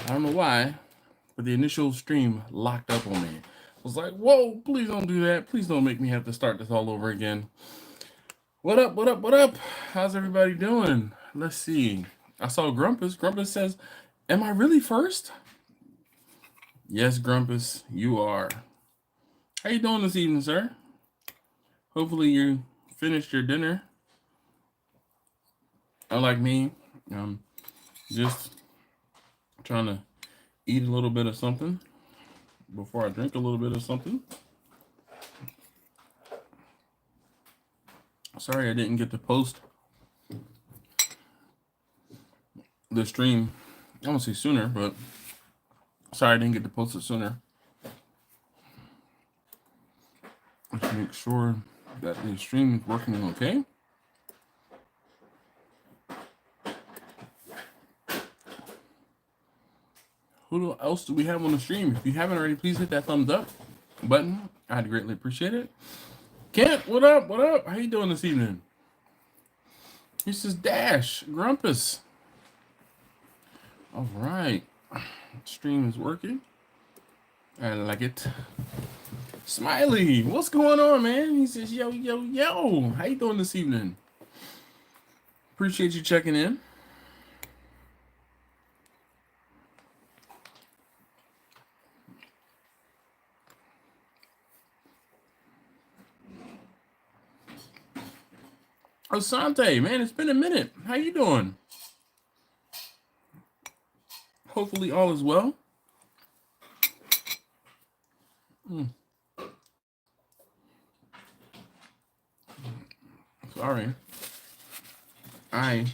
I don't know why, but the initial stream locked up on me. I was like, whoa, please don't do that. Please don't make me have to start this all over again. What up, what up, what up? How's everybody doing? Let's see. I saw Grumpus. Grumpus says, am I really first? Yes, Grumpus, you are. How you doing this evening, sir? Hopefully you finished your dinner. Unlike me, just trying to eat a little bit of something before I drink a little bit of something. Sorry I didn't get to post the stream. I won't say sooner, but sorry I didn't get to post it sooner. Let's make sure that the stream is working okay. Who else do we have on the stream? If you haven't already, please hit that thumbs up button. I'd greatly appreciate it. Kent, what up? What up? How you doing this evening? This is Dash Grumpus. All right. Stream is working. I like it. Smiley, what's going on, man? He says, yo, yo, yo. How you doing this evening? Appreciate you checking in. Asante, man, it's been a minute. How you doing? Hopefully all is well. Sorry. I'm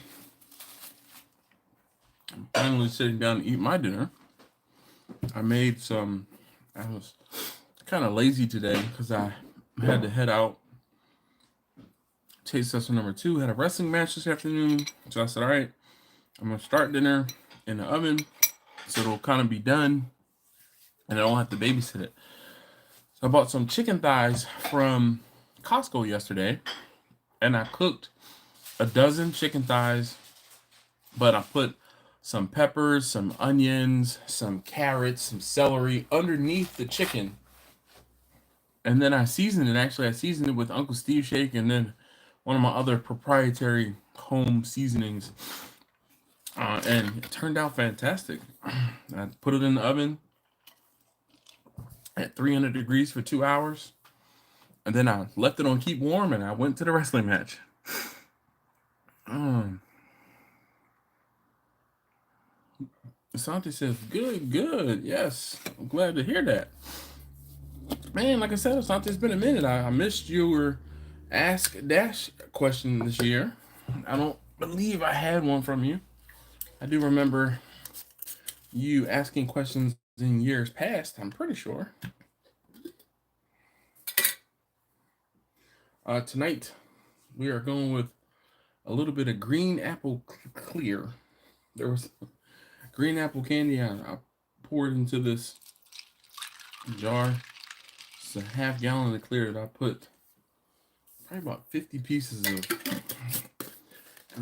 finally sitting down to eat my dinner. I was kind of lazy today because I had to head out. Taste tester number 2 had a wrestling match this afternoon. So I said, all right, I'm going to start dinner in the oven so it'll kind of be done and I don't have to babysit it. So I bought some chicken thighs from Costco yesterday and I cooked a dozen chicken thighs, but I put some peppers, some onions, some carrots, some celery underneath the chicken. And then I seasoned it. Actually, I seasoned it with Uncle Steve Shake and then one of my other proprietary home seasonings. And it turned out fantastic. I put it in the oven at 300 degrees for 2 hours. And then I left it on keep warm and I went to the wrestling match. Asante says, good, good. Yes, I'm glad to hear that. Man, like I said, Asante, it's been a minute. I missed your Ask Dash question this year. I don't believe I had one from you. I do remember you asking questions in years past, I'm pretty sure. Tonight, we are going with a little bit of green apple clear. There was green apple candy I poured into this jar. It's a half gallon of clear that I put probably about 50 pieces of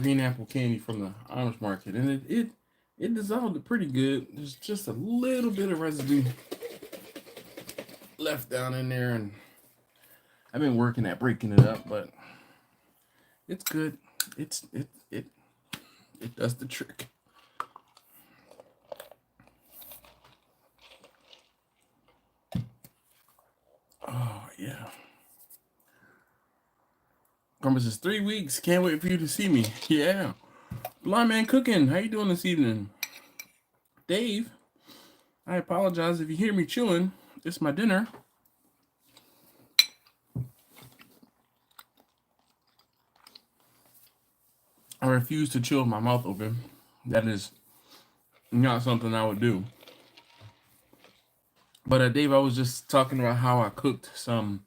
green apple candy from the Amish market, and it dissolved it pretty good. There's just a little bit of residue left down in there, and I've been working at breaking it up, but it's good. It does the trick. Oh yeah. Grumpus says 3 weeks. Can't wait for you to see me. Yeah. Blind Man Cooking. How you doing this evening? Dave, I apologize if you hear me chewing. It's my dinner. I refuse to chew with my mouth open. That is not something I would do. But Dave, I was just talking about how I cooked some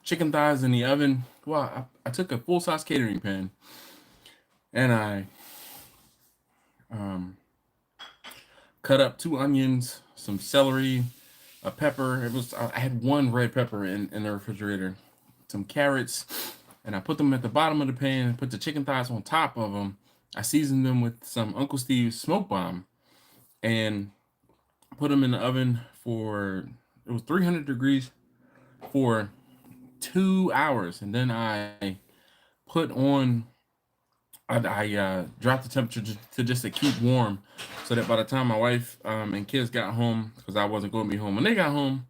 chicken thighs in the oven. Well, I took a full-size catering pan and I cut up 2 onions, some celery, a pepper. I had 1 red pepper in the refrigerator, some carrots, and I put them at the bottom of the pan and put the chicken thighs on top of them. I seasoned them with some Uncle Steve's smoke bomb, and Put them in the oven for, it was 300 degrees for 2 hours. And then I put on, I dropped the temperature to just to keep warm, so that by the time my wife and kids got home, because I wasn't going to be home when they got home,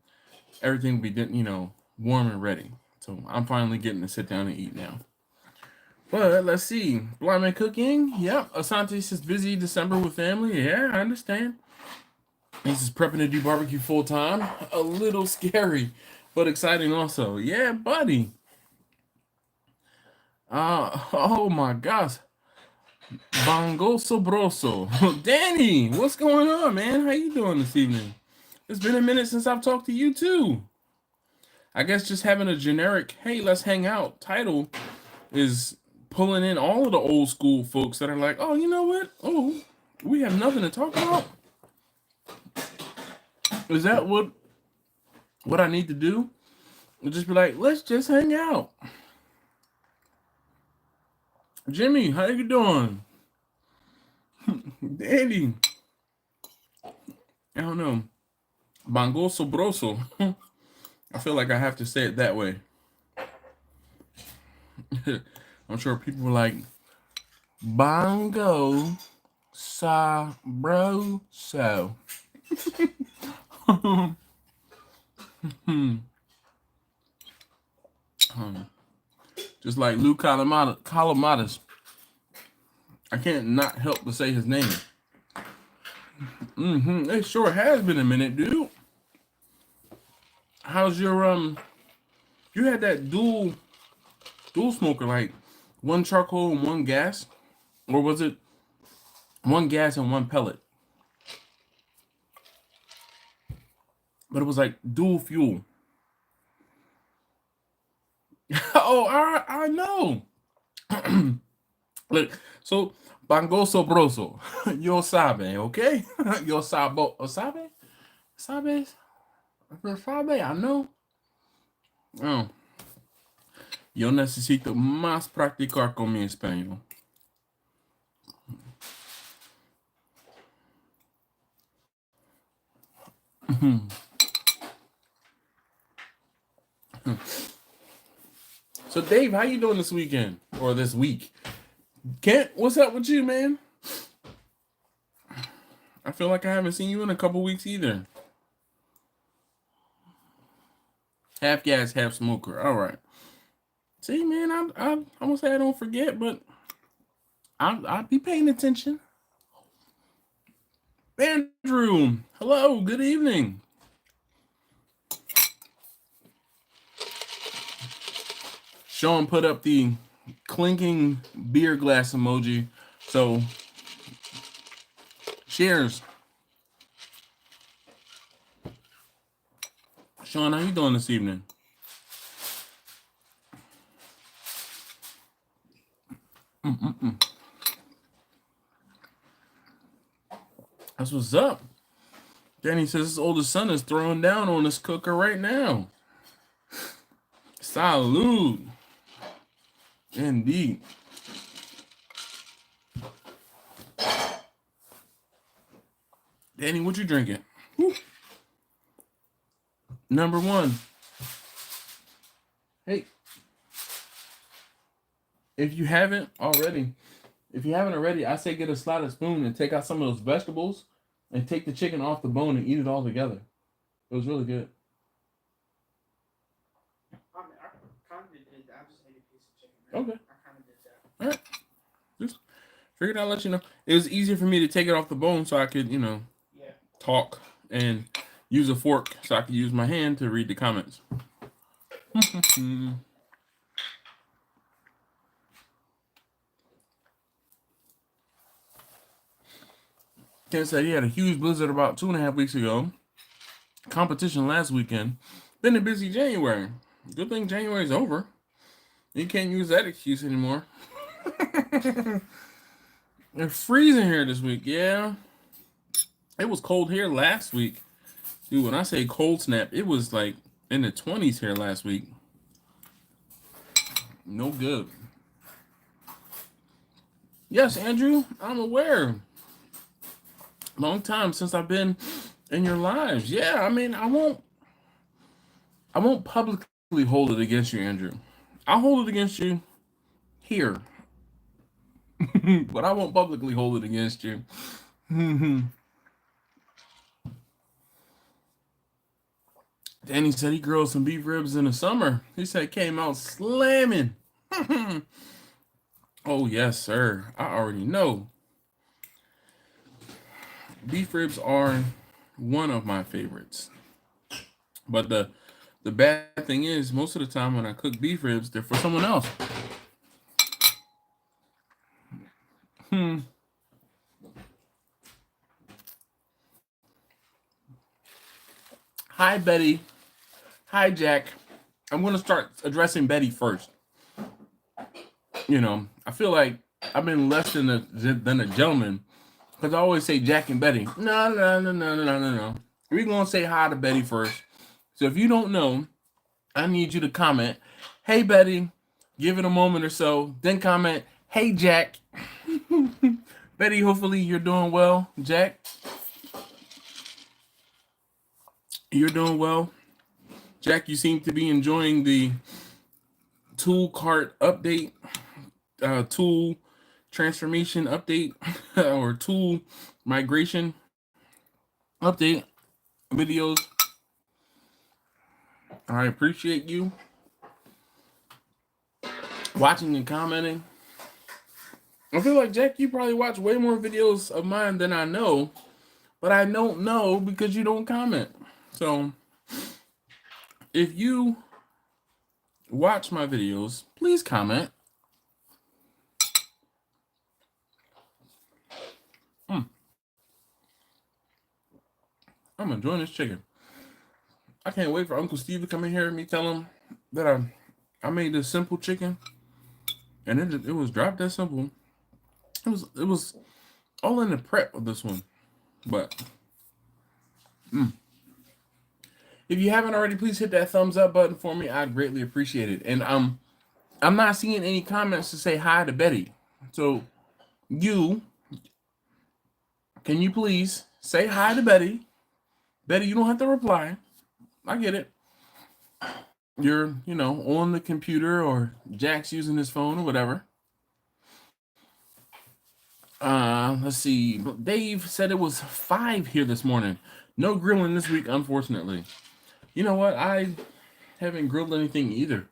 everything would be, you know, warm and ready. So I'm finally getting to sit down and eat now. But let's see. Blind Man Cooking. Yep. Asante says busy December with family. Yeah, I understand. He's just prepping to do barbecue full time. A little scary, but exciting also. Yeah, buddy. Oh my gosh. Bongo Sobroso. Danny, what's going on, man? How you doing this evening? It's been a minute since I've talked to you too. I guess just having a generic, hey, let's hang out title is pulling in all of the old school folks that are like, oh, you know what? Oh, we have nothing to talk about. Is that what I need to do? Just be like, let's just hang out. Jimmy, how you doing? Danny. I don't know. Bongo Sobroso. I feel like I have to say it that way. I'm sure people were like, Bongo Sabroso. Just like Lou Calamatas. I can't not help but say his name. It sure has been a minute, dude. How's your you had that dual smoker, like one charcoal and one gas? Or was it one gas and one pellet? But it was like dual fuel. Oh, I know. Look, so Bongo Sobroso, yo sabe, okay? Yo sabo, sabe? Sabe? Sabe, I know. Oh. Yo necesito más practicar con mi español. So Dave, how you doing this weekend or this week? Kent, what's up with you, man? I feel like I haven't seen you in a couple weeks either. Half gas, half smoker. All right. See, man, I'm gonna say I don't forget, but I'll be paying attention. Andrew, hello, good evening. Sean put up the clinking beer glass emoji. So, cheers. Sean, how you doing this evening? That's what's up. Danny says his oldest son is throwing down on this cooker right now. Salud. Indeed. Danny, what you drinking? Woo. Number one. Hey, if you haven't already, I say get a slotted spoon and take out some of those vegetables and take the chicken off the bone and eat it all together. It was really good. I kind of did that. I just ate a piece of chicken. Right? Okay. I kind of did that. All right. Just figured I'd let you know. It was easier for me to take it off the bone so I could, talk and use a fork so I could use my hand to read the comments. Ken said he had a huge blizzard about 2.5 weeks ago. Competition last weekend. Been a busy January. Good thing January's over. You can't use that excuse anymore. It's freezing here this week. Yeah. It was cold here last week. Dude, when I say cold snap, it was like in the 20s here last week. No good. Yes, Andrew, I'm aware. Long time since I've been in your lives. Yeah, I mean, I won't publicly hold it against you, Andrew. I'll hold it against you here, but I won't publicly hold it against you. Danny said he grilled some beef ribs in the summer. He said it came out slamming. Oh yes, sir. I already know. Beef ribs are one of my favorites. But the bad thing is, most of the time when I cook beef ribs, they're for someone else. Hi, Betty. Hi, Jack. I'm going to start addressing Betty first. You know, I feel like I've been less than a gentleman because I always say Jack and Betty. No. We're going to say hi to Betty first. So if you don't know, I need you to comment, hey, Betty, give it a moment or so, then comment, hey, Jack. Betty, hopefully you're doing well. Jack, you're doing well. Jack, you seem to be enjoying the tool cart update, tool transformation update, or tool migration update videos. I appreciate you watching and commenting. I feel like, Jack, you probably watch way more videos of mine than I know, but I don't know because you don't comment. So if you watch my videos, please comment. I'm enjoying this chicken. I can't wait for Uncle Steve to come in here and me tell him that I made this simple chicken, and it was dropped that simple. It was all in the prep of this one, but if you haven't already, please hit that thumbs up button for me. I'd greatly appreciate it. And I'm not seeing any comments to say hi to Betty, so can you please say hi to Betty? Betty, you don't have to reply. I get it. You're, on the computer, or Jack's using his phone or whatever. Let's see. Dave said it was 5 here this morning. No grilling this week, unfortunately. You know what? I haven't grilled anything either.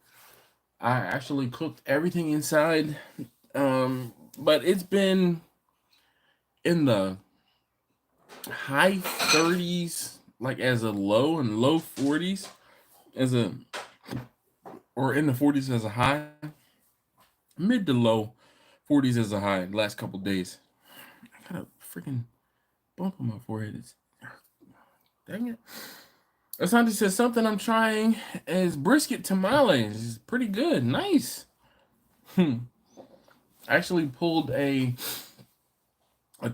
I actually cooked everything inside. But it's been in the high 30s, like as a low, and low 40s or in the 40s as a high, mid to low 40s as a high. Last couple days, I got a freaking bump on my forehead. Dang it. Asante says something I'm trying is brisket tamales. It's pretty good. Nice. I actually pulled a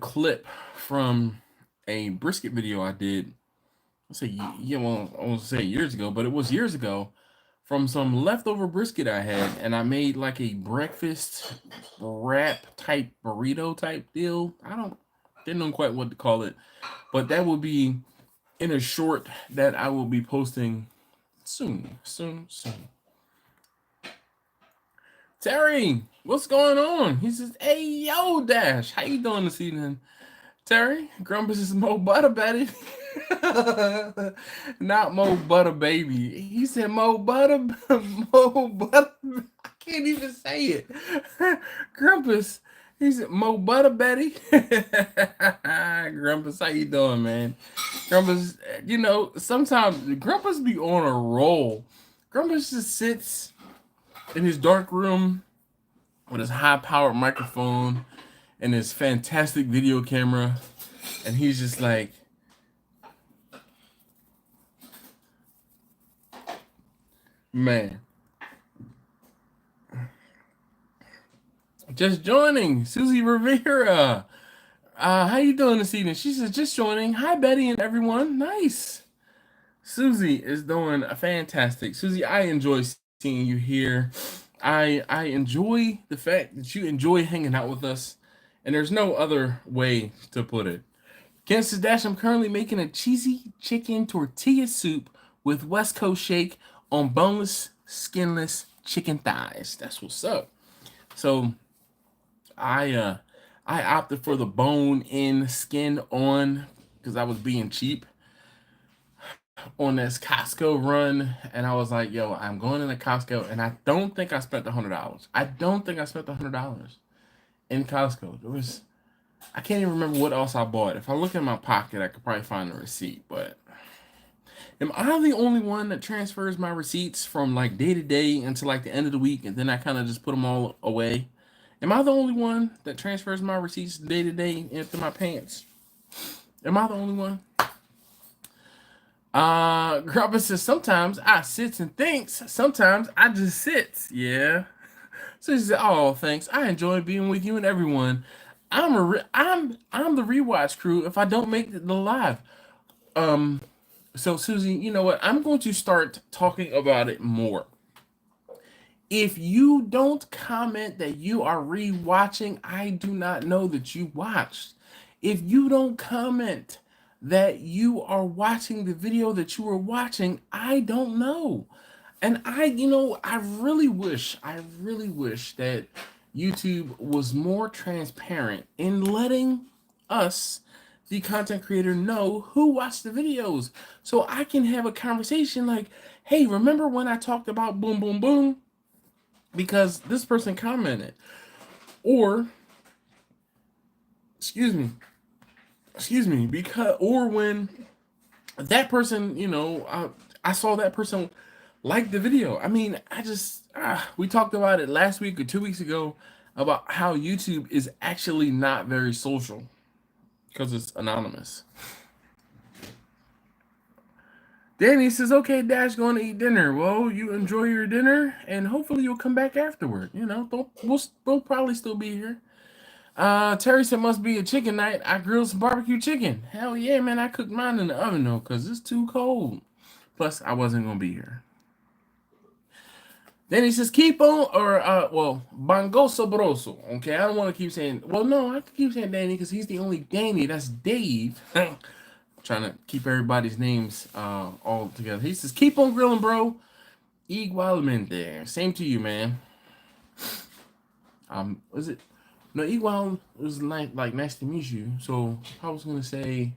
clip from a brisket video I did. I won't say years ago, but it was years ago, from some leftover brisket I had, and I made like a breakfast wrap type burrito type deal. Didn't know quite what to call it, but that will be in a short that I will be posting soon. Terry, what's going on? He says, hey, yo, Dash, how you doing this evening? Terry, Grumpus is Mo Butter Betty. Not Mo Butter Baby. He said Mo Butter. Mo Butter. I can't even say it. Grumpus. He said Mo Butter Betty. Grumpus, how you doing, man? Grumpus, sometimes Grumpus be on a roll. Grumpus just sits in his dark room with his high-powered microphone and his fantastic video camera, and he's just like, man. Just joining, Susie Rivera. How you doing this evening? She says, just joining. Hi, Betty and everyone. Nice. Susie is doing fantastic. Susie, I enjoy seeing you here. I enjoy the fact that you enjoy hanging out with us, and there's no other way to put it. Kansas Dash, I'm currently making a cheesy chicken tortilla soup with West Coast shake on boneless, skinless chicken thighs. That's what's up. So I opted for the bone in skin on because I was being cheap on this Costco run, and I was like, yo, I'm going into Costco, and I don't think I spent $100. I don't think I spent $100 in Costco. I can't even remember what else I bought. If I look in my pocket, I could probably find a receipt, but am I the only one that transfers my receipts from like day to day until like the end of the week, and then I kind of just put them all away? Am I the only one that transfers my receipts day to day into my pants? Am I the only one? Grubba says sometimes I sits and thinks. Sometimes I just sits. Yeah. So she said, "Oh, thanks. I enjoy being with you and everyone. I'm the rewatch crew. If I don't make the live, So Susie, you know what? I'm going to start talking about it more. If you don't comment that you are rewatching, I do not know that you watched. If you don't comment that you are watching the video that you were watching, I don't know. And I really wish that YouTube was more transparent in letting us, the content creator, know who watched the videos. So I can have a conversation like, hey, remember when I talked about boom, boom, boom? Because this person commented. Or, excuse me, or when that person, I saw that person like the video. I mean, we talked about it last week or 2 weeks ago about how YouTube is actually not very social because it's anonymous. Danny says, okay, Dash, going to eat dinner. Well, you enjoy your dinner, and hopefully you'll come back afterward. We'll probably still be here. Terry said, must be a chicken night. I grilled some barbecue chicken. Hell yeah, man. I cooked mine in the oven, though, because it's too cold. Plus, I wasn't going to be here. Then he says, keep on, Bongo Sabroso. Okay, I don't want to keep saying, well, no, I can keep saying Danny because he's the only Danny. That's Dave. Trying to keep everybody's names all together. He says, keep on grilling, bro. Igualmente. Same to you, man. Was it? No, igual was like nice to meet you. So I was gonna say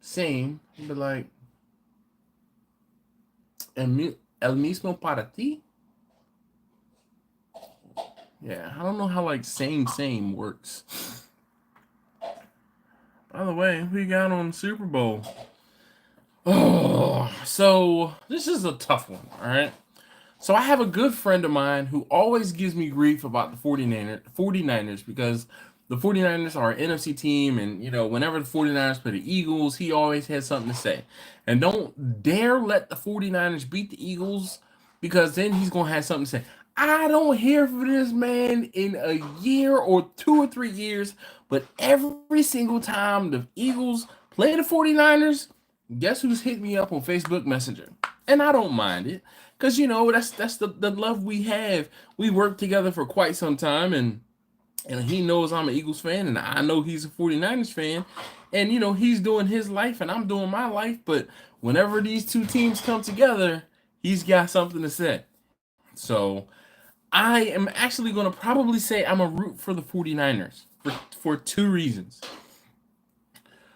same, but like el mismo para ti. Yeah, I don't know how like same works. By the way, who you got on Super Bowl? Oh, so this is a tough one, all right? So I have a good friend of mine who always gives me grief about the 49ers because the 49ers are an NFC team, and whenever the 49ers play the Eagles, he always has something to say. And don't dare let the 49ers beat the Eagles because then he's going to have something to say. I don't hear from this man in a year or 2 or 3 years, but every single time the Eagles play the 49ers, guess who's hit me up on Facebook Messenger? And I don't mind it because, that's the love we have. We worked together for quite some time, and he knows I'm an Eagles fan, and I know he's a 49ers fan. And, he's doing his life, and I'm doing my life. But whenever these two teams come together, he's got something to say. So I am actually going to probably say I'm a root for the 49ers for 2 reasons.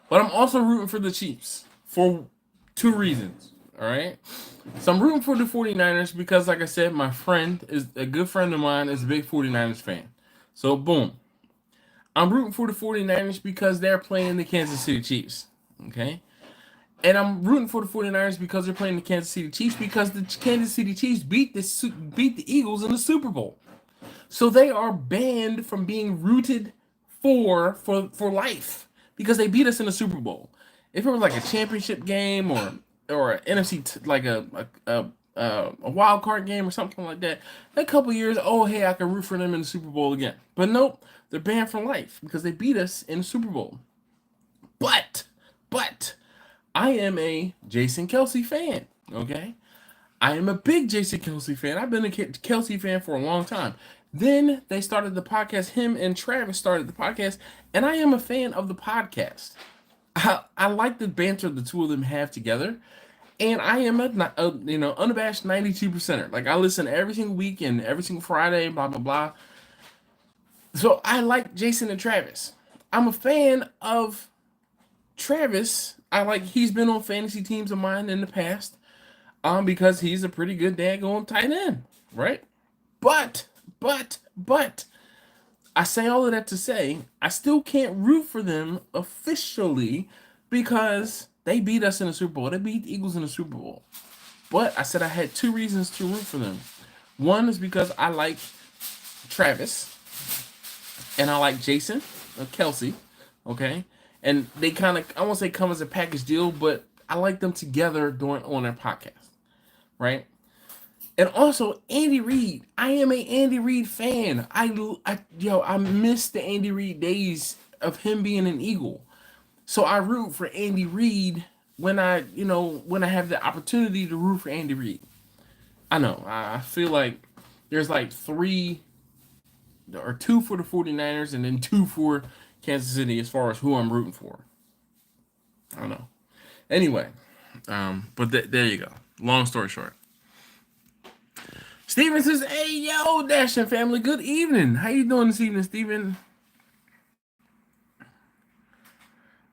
But I'm also rooting for the Chiefs for 2 reasons. All right. So I'm rooting for the 49ers because, like I said, my friend is a good friend of mine is a big 49ers fan. So, boom. I'm rooting for the 49ers because they're playing the Kansas City Chiefs. Okay. And I'm rooting for the 49ers because they're playing the Kansas City Chiefs because the Kansas City Chiefs beat the Eagles in the Super Bowl. So they are banned from being rooted for life because they beat us in the Super Bowl. If it was like a championship game or an NFC like a wild card game or something like that, a couple years, oh hey, I can root for them in the Super Bowl again. But nope, they're banned from life because they beat us in the Super Bowl. But I am a Jason Kelce fan, okay? I am a big Jason Kelce fan. I've been a Kelce fan for a long time. Then they started the podcast. Him and Travis started the podcast, and I am a fan of the podcast. I like the banter the two of them have together. And I am a unabashed 92%er. Like I listen every single week and every single Friday, blah blah blah. So I like Jason and Travis. I'm a fan of Travis. I like he's been on fantasy teams of mine in the past. Because he's a pretty good daggone tight end, right? But I say all of that to say I still can't root for them officially because they beat us in the Super Bowl. They beat the Eagles in the Super Bowl. But I said I had two reasons to root for them. One is because I like Travis and I like Jason, Kelsey, okay? And they kind of, I won't say come as a package deal, but I like them together on their podcast, right? And also Andy Reid. I am a Andy Reid fan. I miss the Andy Reid days of him being an Eagle. So I root for Andy Reid when I have the opportunity to root for Andy Reid. I know. I feel like there's like three or two for the 49ers and then two for Kansas City as far as who I'm rooting for. I don't know. Anyway, but there you go. Long story short. Steven says, hey, yo, Dashing family, good evening. How you doing this evening, Steven?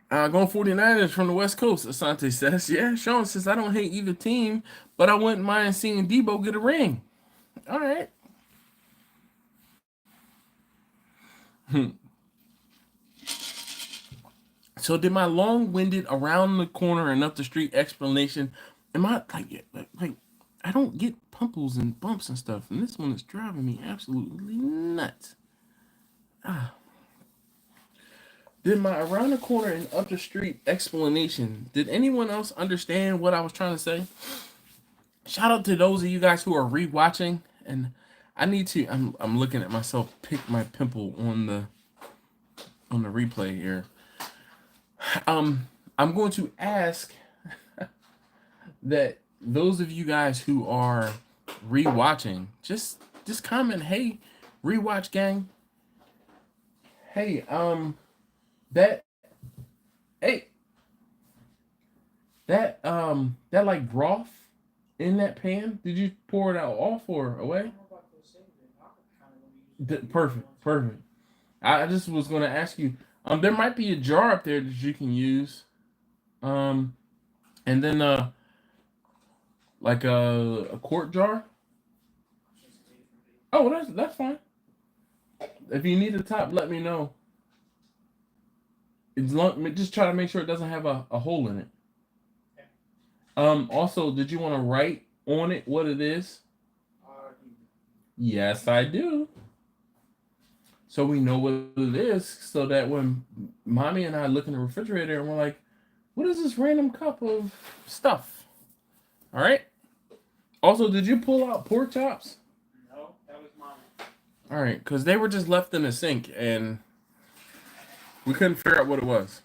Going 49ers from the West Coast, Asante says. Yeah, Sean says, I don't hate either team, but I wouldn't mind seeing Debo get a ring. All right. So did my long-winded around the corner and up the street explanation, am I like I don't get pumples and bumps and stuff, and this one is driving me absolutely nuts. Did my around the corner and up the street explanation, did anyone else understand what I was trying to say? Shout out to those of you guys who are rewatching, and I need to, I'm looking at myself pick my pimple on the replay here. I'm going to ask that those of you guys who are rewatching, just comment, hey, rewatch gang. Hey, that like broth in that pan, did you pour it out off or away? Perfect. I just was going to ask you, there might be a jar up there that you can use, and then like a quart jar. Oh, that's fine. If you need a top, let me know. Just try to make sure it doesn't have a hole in it. Also, did you want to write on it what it is? Yes, I do. So we know what it is, so that when mommy and I look in the refrigerator and we're like, what is this random cup of stuff? All right. Also, did you pull out pork chops? No, that was mine. All right, because they were just left in the sink and we couldn't figure out what it was.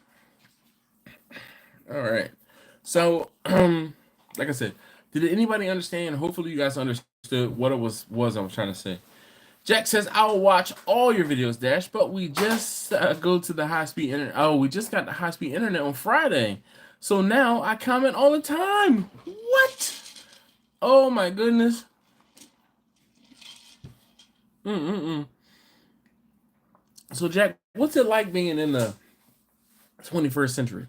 All right. So, like I said, did anybody understand? Hopefully you guys understood what it was I was trying to say. Jack says, I'll watch all your videos, Dash, but we just go to the high-speed internet. Oh, we just got the high-speed internet on Friday. So now I comment all the time. What? Oh, my goodness. So, Jack, what's it like being in the 21st century?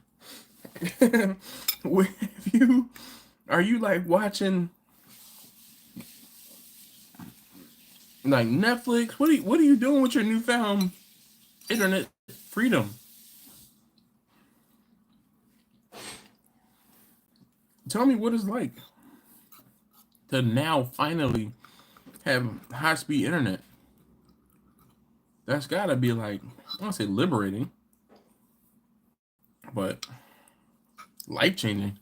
Are you like watching like Netflix? What are you doing with your newfound internet freedom? Tell me what it's like to now finally have high-speed internet. That's gotta be like, I don't say liberating, but life-changing.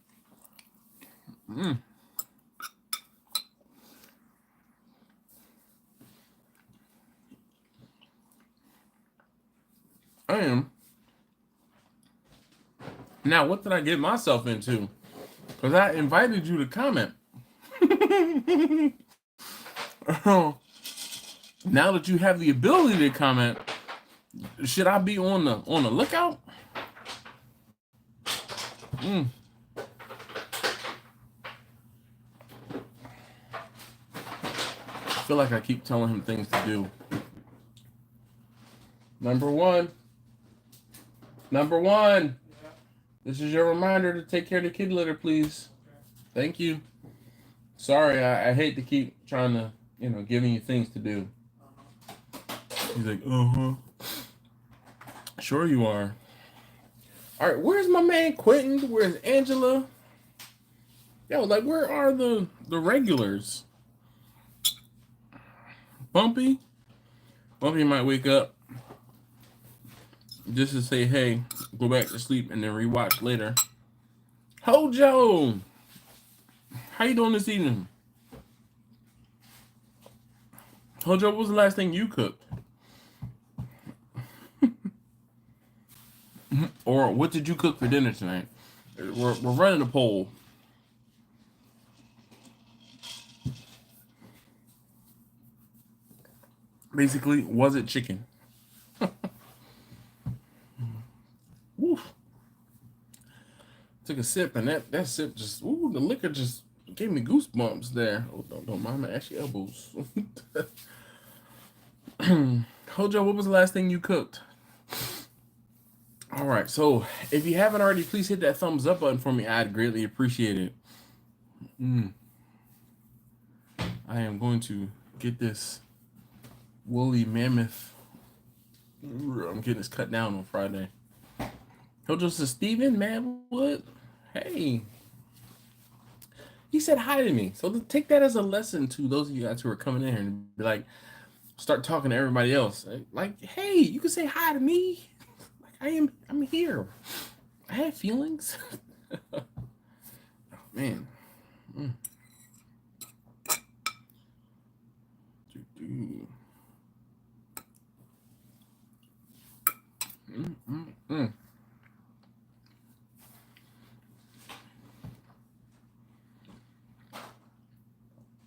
I am. Now, what did I get myself into? Because I invited you to comment. Now that you have the ability to comment, should I be on the lookout? I feel like I keep telling him things to do. Number one. Yeah. This is your reminder to take care of the kid litter, please. Thank you. Sorry, I hate to keep trying to, giving you things to do. He's like, Sure you are. All right, where's my man Quentin? Where's Angela? Yo, like, where are the regulars? Bumpy might wake up just to say, hey, go back to sleep and then rewatch later. Hojo, how you doing this evening? Hojo, what was the last thing you cooked? Or what did you cook for dinner tonight? We're running a poll. Basically, was it chicken? Woof. Took a sip and that sip just, the liquor just gave me goosebumps there. Oh, don't mind my ashy elbows. Hojo, what was the last thing you cooked? All right, so if you haven't already, please hit that thumbs up button for me. I'd greatly appreciate it. I am going to get this woolly mammoth. I'm getting this cut down on Friday. Hojo says, Steven, man, what? Hey. He said hi to me. So take that as a lesson to those of you guys who are coming in here and be like, start talking to everybody else. Like, hey, you can say hi to me. Like, I'm here. I have feelings. Oh, man.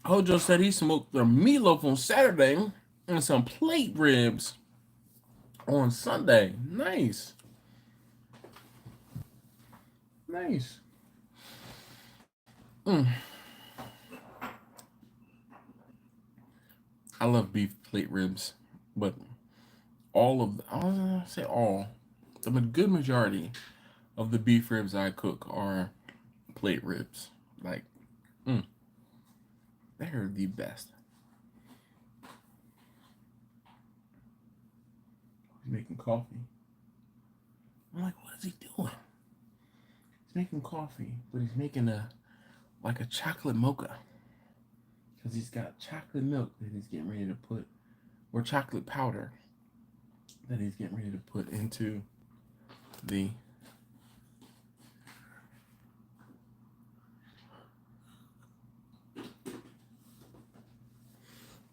Hojo said he smoked the meatloaf on Saturday and some plate ribs on Sunday. Nice. Nice. I love beef plate ribs, but I was gonna say all, the good majority of the beef ribs I cook are plate ribs. Like, they're the best. He's making coffee. I'm like, what is he doing? He's making coffee, but he's making a chocolate mocha. Because he's got chocolate milk that he's getting ready to put, or chocolate powder that he's getting ready to put into the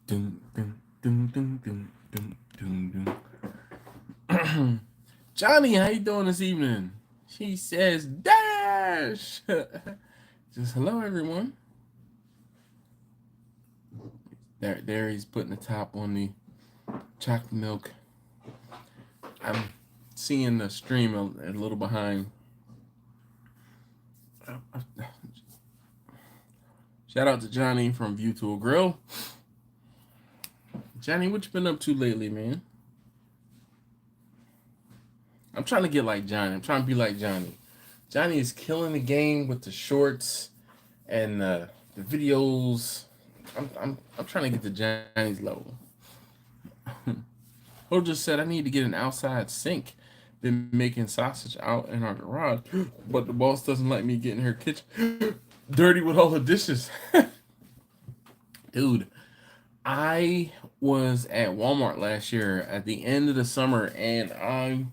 dun, dun, dun, dun, dun, dun, dun, dun. Johnny, how you doing this evening? She says, Dash! Just hello, everyone. There he's putting the top on the chocolate milk. I'm seeing the stream a little behind. Shout out to Johnny from View to a Grill. Johnny, what you been up to lately, man? I'm trying to get like Johnny. I'm trying to be like Johnny. Johnny is killing the game with the shorts and the videos. I'm trying to get to Johnny's level. Ho just said I need to get an outside sink. Been making sausage out in our garage, but the boss doesn't like me getting her kitchen dirty with all the dishes. Dude, I was at Walmart last year at the end of the summer and I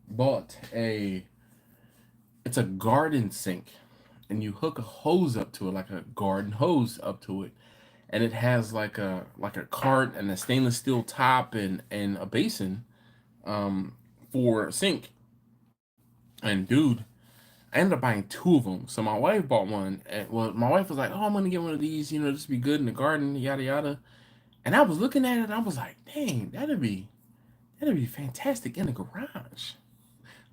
bought it's a garden sink, and you hook a hose up to it, like a garden hose up to it, and it has like a cart and a stainless steel top and a basin for a sink. And dude, I ended up buying 2 of them. So my wife bought one, and well, my wife was like, "Oh, I'm gonna get one of these, just be good in the garden, yada yada." And I was looking at it, and I was like, "Dang, that'd be fantastic in the garage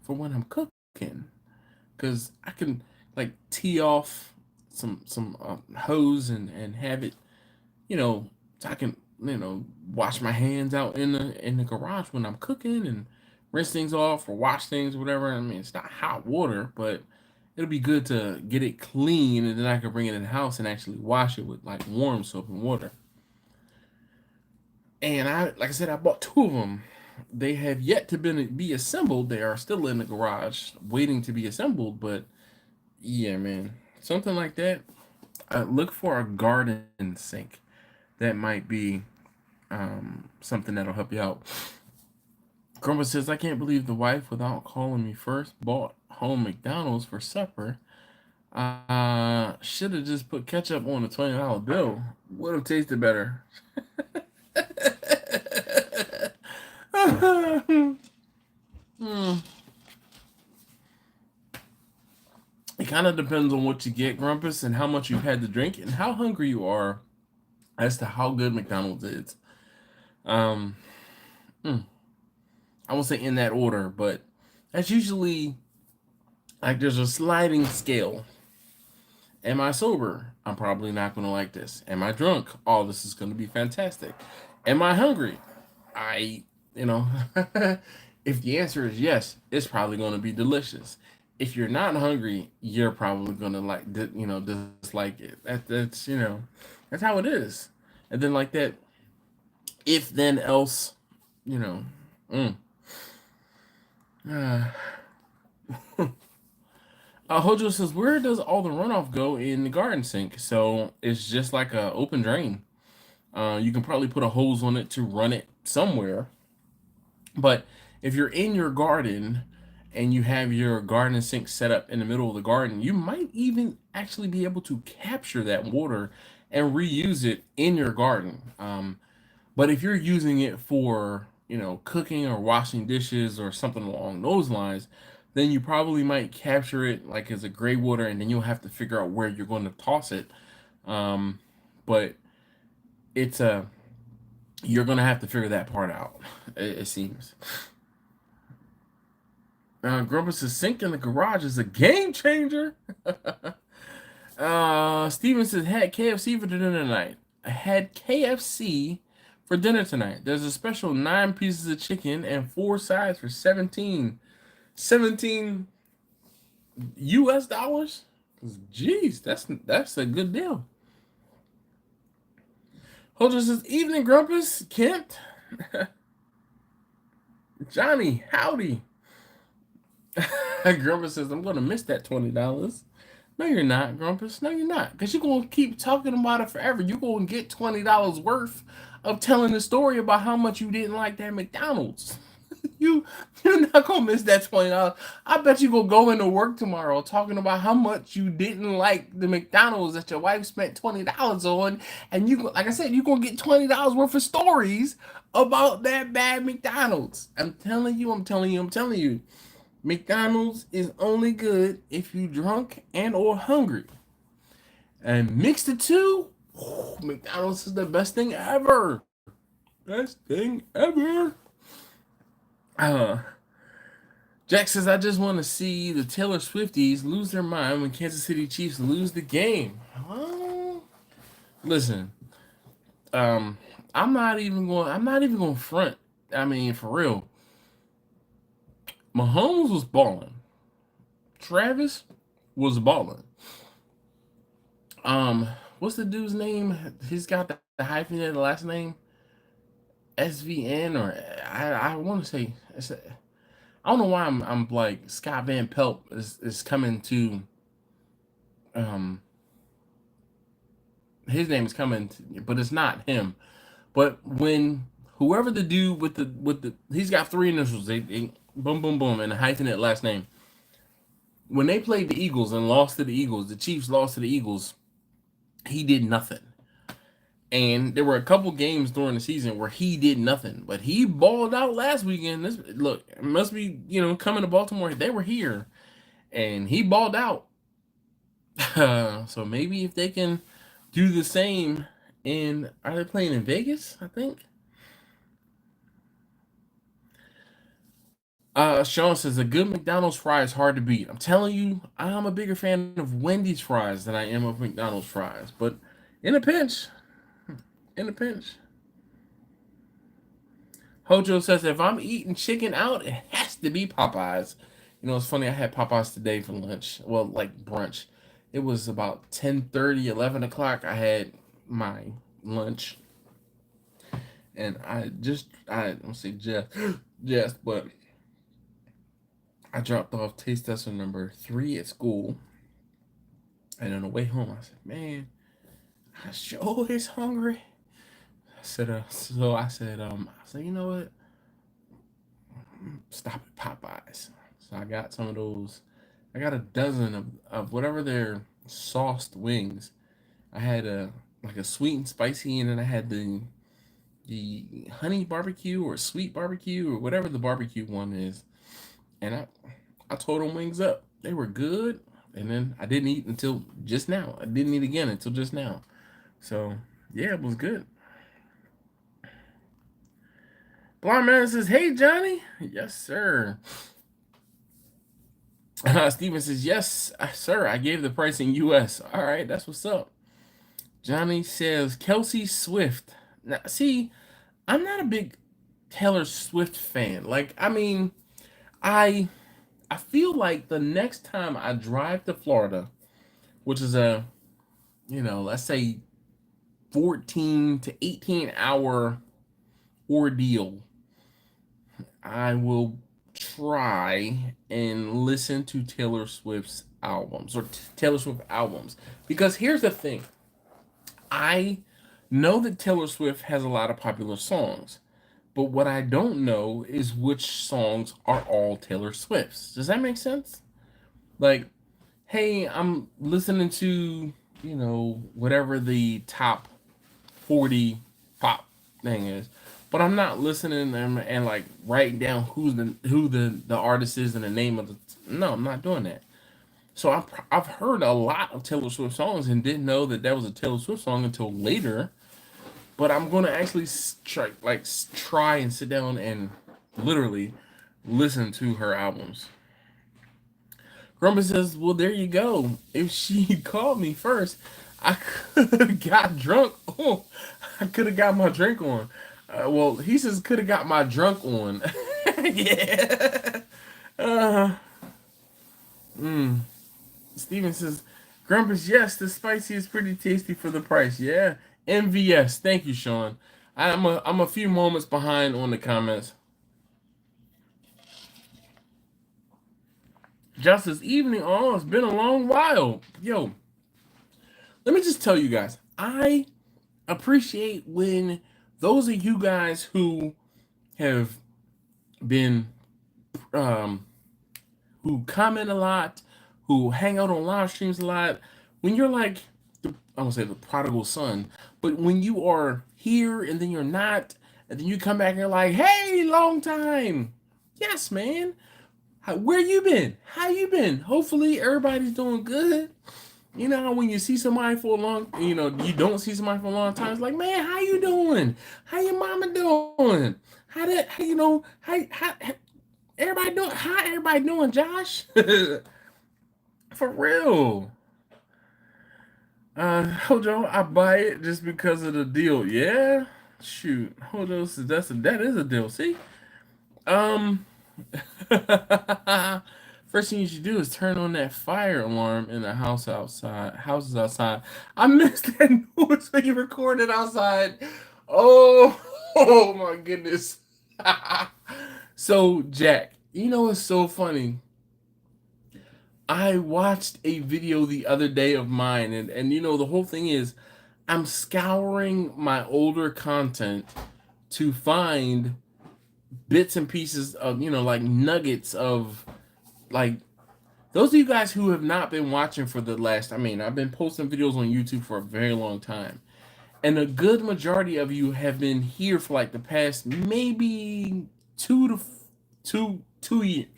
for when I'm cooking." because I can like tee off some hose and have it, so I can wash my hands out in the garage when I'm cooking and rinse things off or wash things, whatever. I mean, it's not hot water, but it'll be good to get it clean, and then I can bring it in the house and actually wash it with like warm soap and water. And like I said, I bought two of them. They have yet to be assembled. They are still in the garage waiting to be assembled. But yeah, man, something like that. Look for a garden sink. That might be something that'll help you out. Grandpa says, I can't believe the wife, without calling me first, bought home McDonald's for supper. Should have just put ketchup on a $20 bill. Would have tasted better. It kind of depends on what you get, Grumpus, and how much you've had to drink and how hungry you are as to how good McDonald's is. I won't say in that order, but that's usually like there's a sliding scale. Am I sober? I'm probably not going to like this. Am I drunk? Oh, this is going to be fantastic. Am I hungry? If the answer is yes, it's probably going to be delicious. If you're not hungry, you're probably going to dislike it. That's how it is. And then like that, if then else, Hojo says, where does all the runoff go in the garden sink? So it's just like a open drain. You can probably put a hose on it to run it somewhere. But if you're in your garden and you have your garden sink set up in the middle of the garden, you might even actually be able to capture that water and reuse it in your garden. But if you're using it for, cooking or washing dishes or something along those lines, then you probably might capture it like as a gray water, and then you'll have to figure out where you're going to toss it. But it's you're going to have to figure that part out, it seems. Grumpus' sink in the garage is a game changer. Steven says, had KFC for dinner tonight. I had KFC for dinner tonight. There's a special 9 pieces of chicken and 4 sides for 17 US dollars. Jeez, that's a good deal. Holder says, evening, Grumpus, Kent. Johnny, howdy. Grumpus says, I'm going to miss that $20. No, you're not, Grumpus. No, you're not. Because you're going to keep talking about it forever. You're going to get $20 worth of telling the story about how much you didn't like that McDonald's. You're not going to miss that $20. I bet you're going to go into work tomorrow talking about how much you didn't like the McDonald's that your wife spent $20 on. And like I said, you're going to get $20 worth of stories about that bad McDonald's. I'm telling you. McDonald's is only good if you drunk and or hungry. And mix the two, McDonald's is the best thing ever. Best thing ever. Jack says, I just want to see the Taylor Swifties lose their mind when Kansas City Chiefs lose the game. Listen, I'm not even going to front. I mean, for real. Mahomes was balling. Travis was balling. What's the dude's name? He's got the hyphenated last name. SVN, or I want to say, I don't know why I'm like Scott Van Pelt is coming to, his name is coming to, but it's not him. But when whoever the dude with the he's got 3 initials, they boom boom boom and a hyphenate last name. When they played the Eagles and lost to the Eagles, the Chiefs lost to the Eagles, he did nothing. And there were a couple games during the season where he did nothing, but he balled out last weekend. Look, it must be, coming to Baltimore. They were here, and he balled out. So maybe if they can do the same are they playing in Vegas? I think. Sean says a good McDonald's fry is hard to beat. I'm telling you, I'm a bigger fan of Wendy's fries than I am of McDonald's fries. But in a pinch, in a pinch. Hojo says if I'm eating chicken out, it has to be Popeyes. You know, it's funny. I had Popeyes today for lunch. Well, like brunch. It was about 10:30, 11 o'clock. I had my lunch, and I don't say just, but I dropped off taste tester number 3 at school, and on the way home, I said, "Man, I sure is hungry." I said, you know what? Stop at Popeyes. So I got some of those. I got a dozen of whatever their sauced wings. I had a sweet and spicy, and then I had the honey barbecue or sweet barbecue or whatever the barbecue one is. And I tore them wings up. They were good. And then I didn't eat until just now. I didn't eat again until just now. So yeah, it was good. Blind Man says, "Hey Johnny." Yes, sir. Steven says, "Yes, sir. I gave the price in US." All right, that's what's up. Johnny says, "Kelsey Swift." Now, see, I'm not a big Taylor Swift fan. Like, I mean, I feel like the next time I drive to Florida, which is let's say 14 to 18 hour ordeal, I will try and listen to Taylor Swift's albums or Taylor Swift albums. Because here's the thing. I know that Taylor Swift has a lot of popular songs, but what I don't know is which songs are all Taylor Swift's. Does that make sense? Like, hey, I'm listening to, whatever the top 40 pop thing is, but I'm not listening and like writing down who the artist is and the name of the. No, I'm not doing that. So I've heard a lot of Taylor Swift songs and didn't know that was a Taylor Swift song until later. But I'm gonna actually try and sit down and literally listen to her albums. Grumpa says, "Well, there you go. If she called me first, I could have got drunk. Oh, I could have got my drink on." Well, he says, "Could have got my drunk on." Yeah. Uh, Steven says, "Grumpus, yes, the spicy is pretty tasty for the price." Yeah. MVS. Thank you, Sean. I'm a few moments behind on the comments. Justice evening. Oh, it's been a long while. Yo, let me just tell you guys, I appreciate when those of you guys who have been who comment a lot, who hang out on live streams a lot, when you're like I won't say the prodigal son, but when you are here and then you're not, and then you come back and you're like, "Hey, long time." Yes, man. Where you been? How you been? Hopefully everybody's doing good. You know, when you see somebody for a long, you don't see somebody for a long time. It's like, "Man, how you doing? How your mama doing? How everybody doing? How everybody doing, Josh?" For real. Hojo, I buy it just because of the deal. Yeah, shoot. Hojo says that is a deal. See, um, first thing you should do is turn on that fire alarm in the house outside. Houses outside. I missed that noise when you recorded outside. Oh, oh my goodness. So Jack, it's so funny. I watched a video the other day of mine, and the whole thing is I'm scouring my older content to find bits and pieces of, like nuggets of, like, those of you guys who have not been watching for the last, I've been posting videos on YouTube for a very long time. And a good majority of you have been here for like the past maybe 2 years.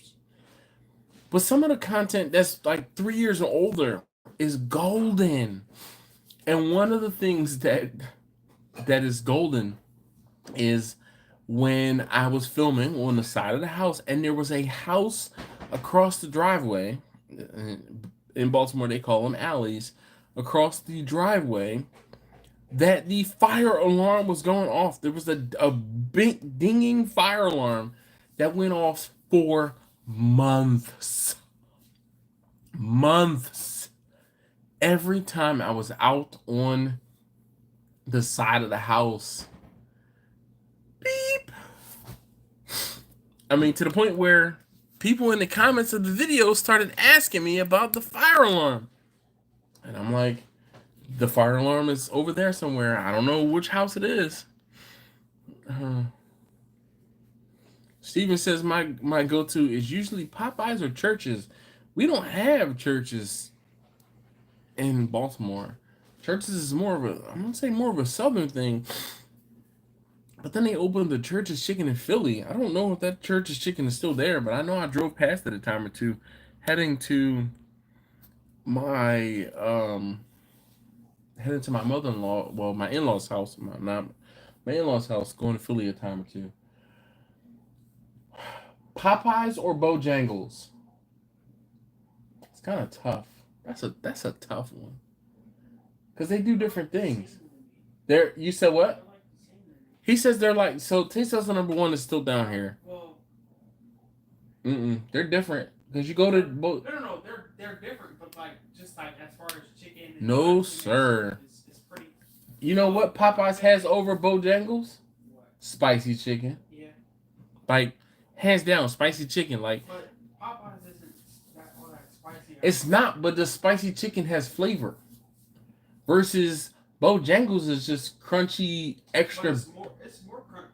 But some of the content that's like 3 years or older is golden. And one of the things that is golden is when I was filming on the side of the house, and there was a house across the driveway. In Baltimore, they call them alleys. Across the driveway, that the fire alarm was going off. There was a big dinging fire alarm that went off for months. Months. Every time I was out on the side of the house, beep. I mean, to the point where people in the comments of the video started asking me about the fire alarm. And I'm like, the fire alarm is over there somewhere. I don't know which house it is. Steven says my go-to is usually Popeyes or churches. We don't have churches in Baltimore. Churches is more of a, I'm gonna say more of a southern thing. But then they opened the Church's Chicken in Philly. I don't know if that Church's Chicken is still there, but I know I drove past it a time or two, heading to my mother-in-law, well, my in-laws' house, my in-laws' house, going to Philly a time or two. Popeyes or Bojangles? It's kind of tough. That's a tough one. Because they do different things. You said what? He says they're like, so Taste Tester #1 is still down here. They're different. Because you go to No, they're different, but like just like as far as chicken. No, sir. It's pretty. You know what Popeyes has over Bojangles? What? Spicy chicken. Yeah. Like, hands down, spicy chicken. Like, but Popeyes isn't all that spicy. It's not, but the spicy chicken has flavor. Versus Bojangles is just crunchy, extra. It's more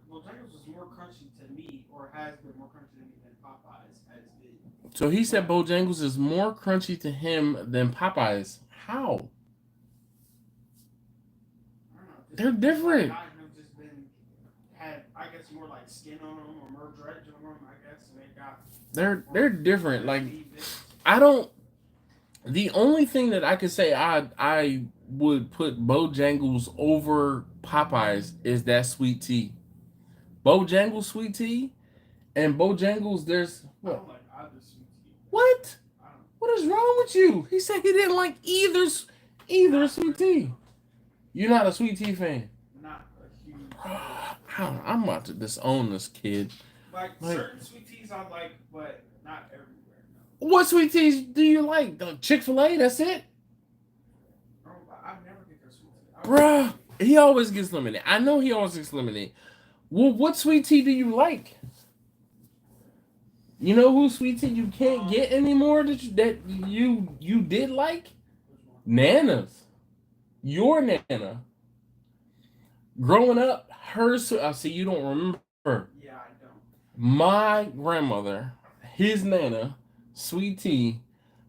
Bojangles is more crunchy to me, or has been more crunchy to me than Popeyes has been. So he said Bojangles is more crunchy to him than Popeyes. How? I don't know. They're different. I've just had, I guess, more like skin on them or more dredge on them, I guess, and they got. They're different. Like, I don't. The only thing that I could say I would put Bojangles over Popeyes is that sweet tea. Bojangles sweet tea and Bojangles, there's what? I don't like either sweet tea. What? What is wrong with you? He said he didn't like either sweet tea. You're not a sweet tea fan. Not a huge. I'm about to disown this kid. Like certain sweet teas I like, but not everywhere. No. What sweet teas do you like? The Chick-fil-A, that's it? I've never get their sweet tea. Bruh, he always gets lemonade. I know he always gets lemonade. Well, what sweet tea do you like? You know who sweet tea you can't get anymore that you did like? Nana's. Your Nana. Growing up, I see you don't remember. Yeah, I don't. My grandmother, his Nana, sweet tea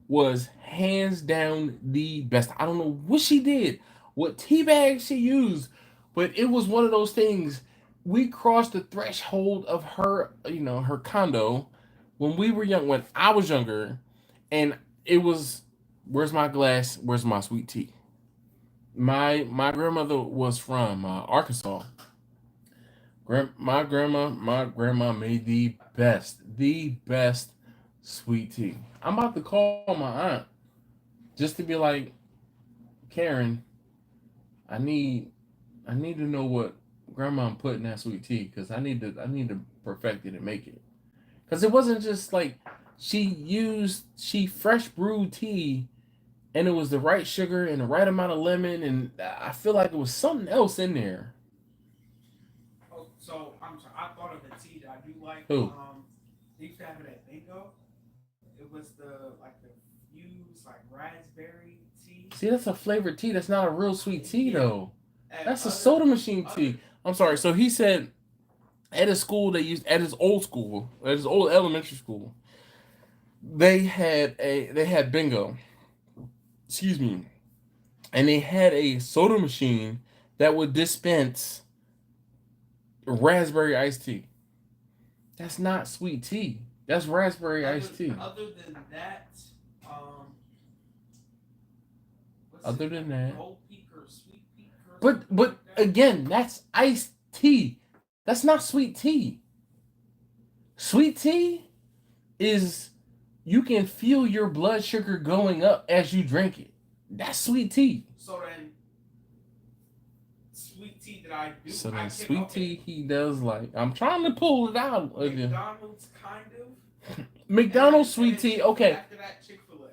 was hands down the best. I don't know what she did, what tea bag she used, but it was one of those things. We crossed the threshold of her, her condo when we were young, when I was younger, and it was, where's my glass? Where's my sweet tea? My grandmother was from Arkansas. My grandma made the best sweet tea. I'm about to call my aunt just to be like, Karen, I need to know what grandma put in that sweet tea, because I need to perfect it and make it. Because it wasn't just like she fresh brewed tea, and it was the right sugar and the right amount of lemon, and I feel like it was something else in there. Oh, so I'm sorry. I thought of a tea that I do like. Who? They used to have it at Bingo. It was the fused raspberry tea. See, that's a flavored tea. That's not a real sweet tea though. That's a soda machine tea. I'm sorry. So he said at his school at his old elementary school, they had bingo. Excuse me. And they had a soda machine that would dispense raspberry iced tea. That's not sweet tea. That's raspberry iced tea. Other than that, Gold Peak or Sweet Peak. But again, that's iced tea. That's not sweet tea. Sweet tea is you can feel your blood sugar going up as you drink it. That's sweet tea. So then, sweet tea that I do. So then, sweet tea he does like. I'm trying to pull it out. McDonald's kind of. McDonald's sweet tea. Okay. After that, Chick-fil-A.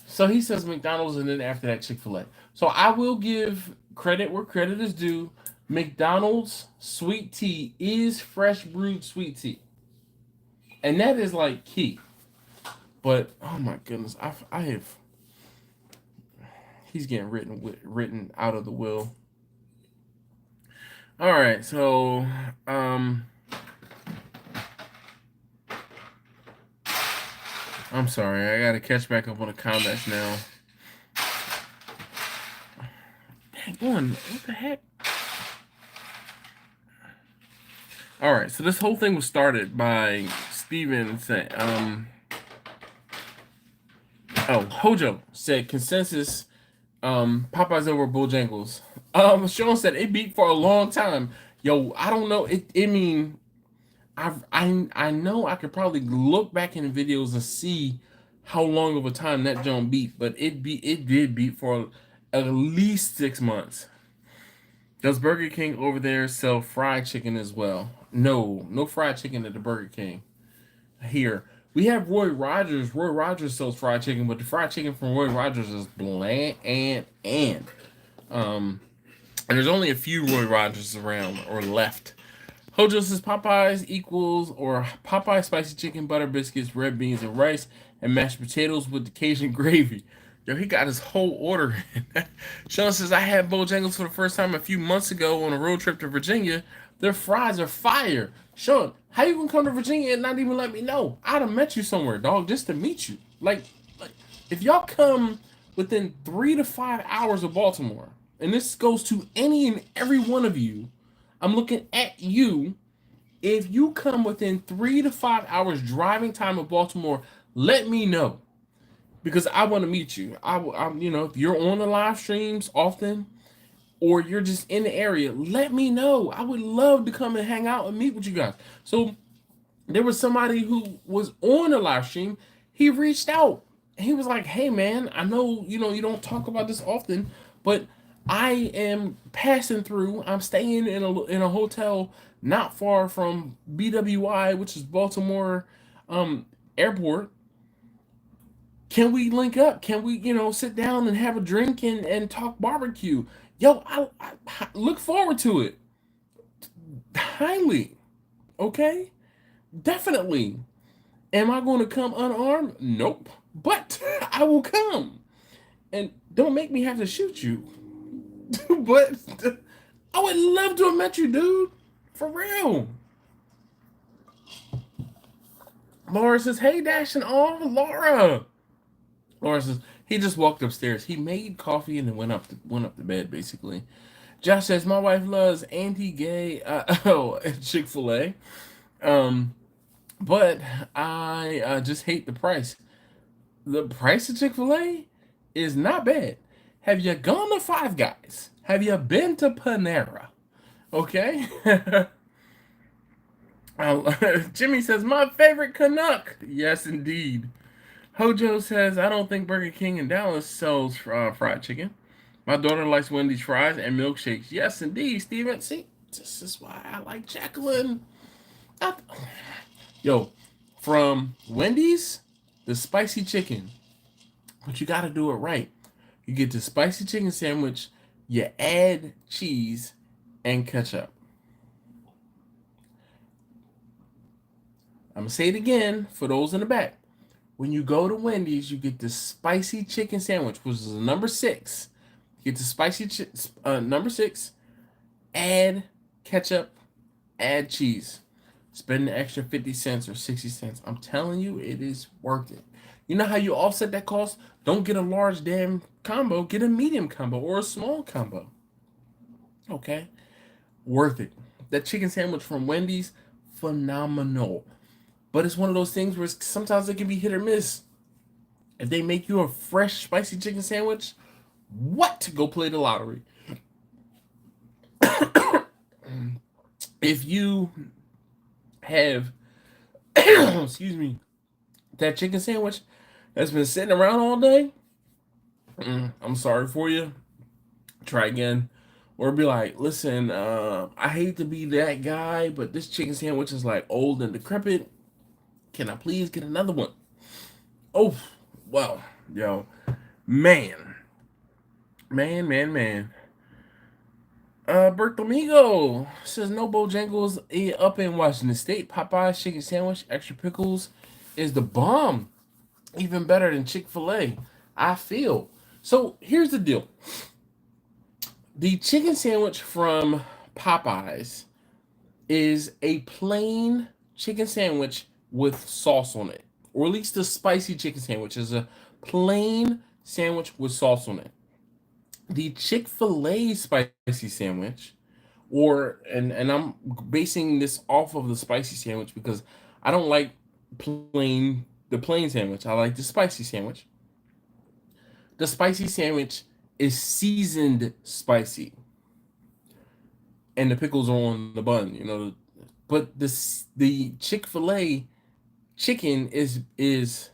So he says McDonald's, and then after that, Chick-fil-A. So I will give credit where credit is due. McDonald's sweet tea is fresh brewed sweet tea, and that is like key. But oh my goodness, I have. He's getting written out of the will. All right, so I'm sorry, I gotta catch back up on the comments now. Dang on, what the heck? All right, so this whole thing was started by Steven saying, Hojo said consensus, Popeyes over Bojangles. Sean said it beat for a long time. Yo, I don't know. I know I could probably look back in the videos and see how long of a time that John beat, but it did beat for at least 6 months. Does Burger King over there sell fried chicken as well? No fried chicken at the Burger King. Here we have Roy Rogers. Roy Rogers sells fried chicken, but the fried chicken from Roy Rogers is bland and there's only a few Roy Rogers around or left. Hojo says Popeyes equals or Popeye spicy chicken, butter biscuits, red beans and rice, and mashed potatoes with the Cajun gravy. Yo, he got his whole order in. Sean says, I had Bojangles for the first time a few months ago on a road trip to Virginia. Their fries are fire. Sean, how you gonna come to Virginia and not even let me know? I'd have met you somewhere, dog, just to meet you. Like if y'all come within 3 to 5 hours of Baltimore, and this goes to any and every one of you, I'm looking at you. If you come within 3 to 5 hours driving time of Baltimore, let me know. Because I want to meet you. I'm if you're on the live streams often, or you're just in the area, let me know. I would love to come and hang out and meet with you guys. So there was somebody who was on the live stream. He reached out. He was like, "Hey man, I know you don't talk about this often, but I am passing through. I'm staying in a hotel not far from BWI, which is Baltimore Airport. Can we link up? Can we, sit down and have a drink and talk barbecue? Yo, I look forward to it. Highly. Okay? Definitely. Am I going to come unarmed? Nope. But I will come. And don't make me have to shoot you. But I would love to have met you, dude. For real. Laura says, hey, Dash and all. Laura says, he just walked upstairs. He made coffee and then went up to bed, basically. Josh says, my wife loves anti-gay Chick-fil-A. But I just hate the price. The price of Chick-fil-A is not bad. Have you gone to Five Guys? Have you been to Panera? Okay. Jimmy says, my favorite Canuck. Yes, indeed. Hojo says, I don't think Burger King in Dallas sells fried chicken. My daughter likes Wendy's fries and milkshakes. Yes, indeed, Steven. See, this is why I like Jacqueline. Yo, from Wendy's, the spicy chicken. But you got to do it right. You get the spicy chicken sandwich, you add cheese and ketchup. I'm going to say it again for those in the back. When you go to Wendy's, you get the spicy chicken sandwich, which is number 6. You get the spicy number 6, add ketchup, add cheese. Spend the extra 50 cents or 60 cents. I'm telling you, it is worth it. You know how you offset that cost? Don't get a large damn combo. Get a medium combo or a small combo. Okay? Worth it. That chicken sandwich from Wendy's, phenomenal. But it's one of those things where sometimes it can be hit or miss. If they make you a fresh spicy chicken sandwich, what? Go play the lottery. if you have, excuse me, that chicken sandwich that's been sitting around all day, I'm sorry for you. Try again. Or be like, listen, I hate to be that guy, but this chicken sandwich is like old and decrepit. Can I please get another one? Oh, well, yo, man, man. Bertomigo says no Bojangles up in Washington State. Popeye's chicken sandwich, extra pickles, is the bomb. Even better than Chick-fil-A, I feel. So here's the deal. The chicken sandwich from Popeyes is a plain chicken sandwich with sauce on it. Or at least the spicy chicken sandwich is a plain sandwich with sauce on it. The Chick-fil-A spicy sandwich, and I'm basing this off of the spicy sandwich because I don't like the plain sandwich. I like the spicy sandwich. The spicy sandwich is seasoned spicy, and the pickles are on the bun. But the Chick-fil-A chicken is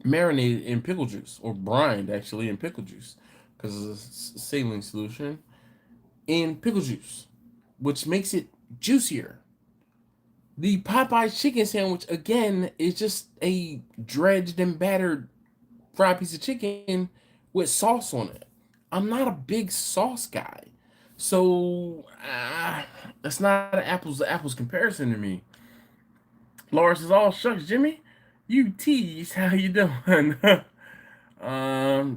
marinated in pickle juice, or brined actually in pickle juice, because it's a saline solution in pickle juice, which makes it juicier. The Popeye chicken sandwich, again, is just a dredged and battered fried piece of chicken with sauce on it. I'm not a big sauce guy. So, it's not an apples to apples comparison to me. Laura says, "Oh shucks, Jimmy, you tease. How you doing?"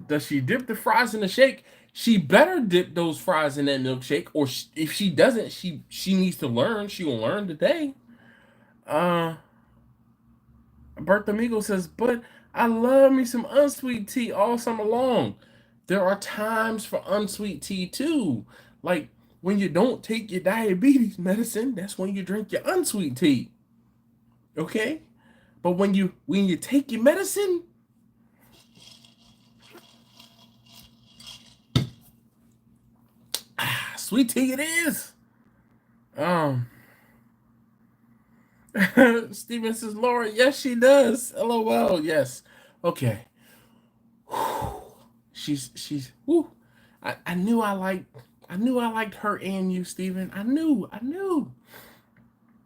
Does she dip the fries in the shake? She better dip those fries in that milkshake, or if she doesn't, she needs to learn. She will learn today. Uh, Bertha Amigo says, "But I love me some unsweet tea all summer long." There are times for unsweet tea too. Like when you don't take your diabetes medicine, that's when you drink your unsweet tea. Okay? But when you take your medicine, sweet tea it is. Um Steven says, "Laura, yes she does. LOL, yes." Okay. She's whew. I knew I liked her and you, Steven. I knew.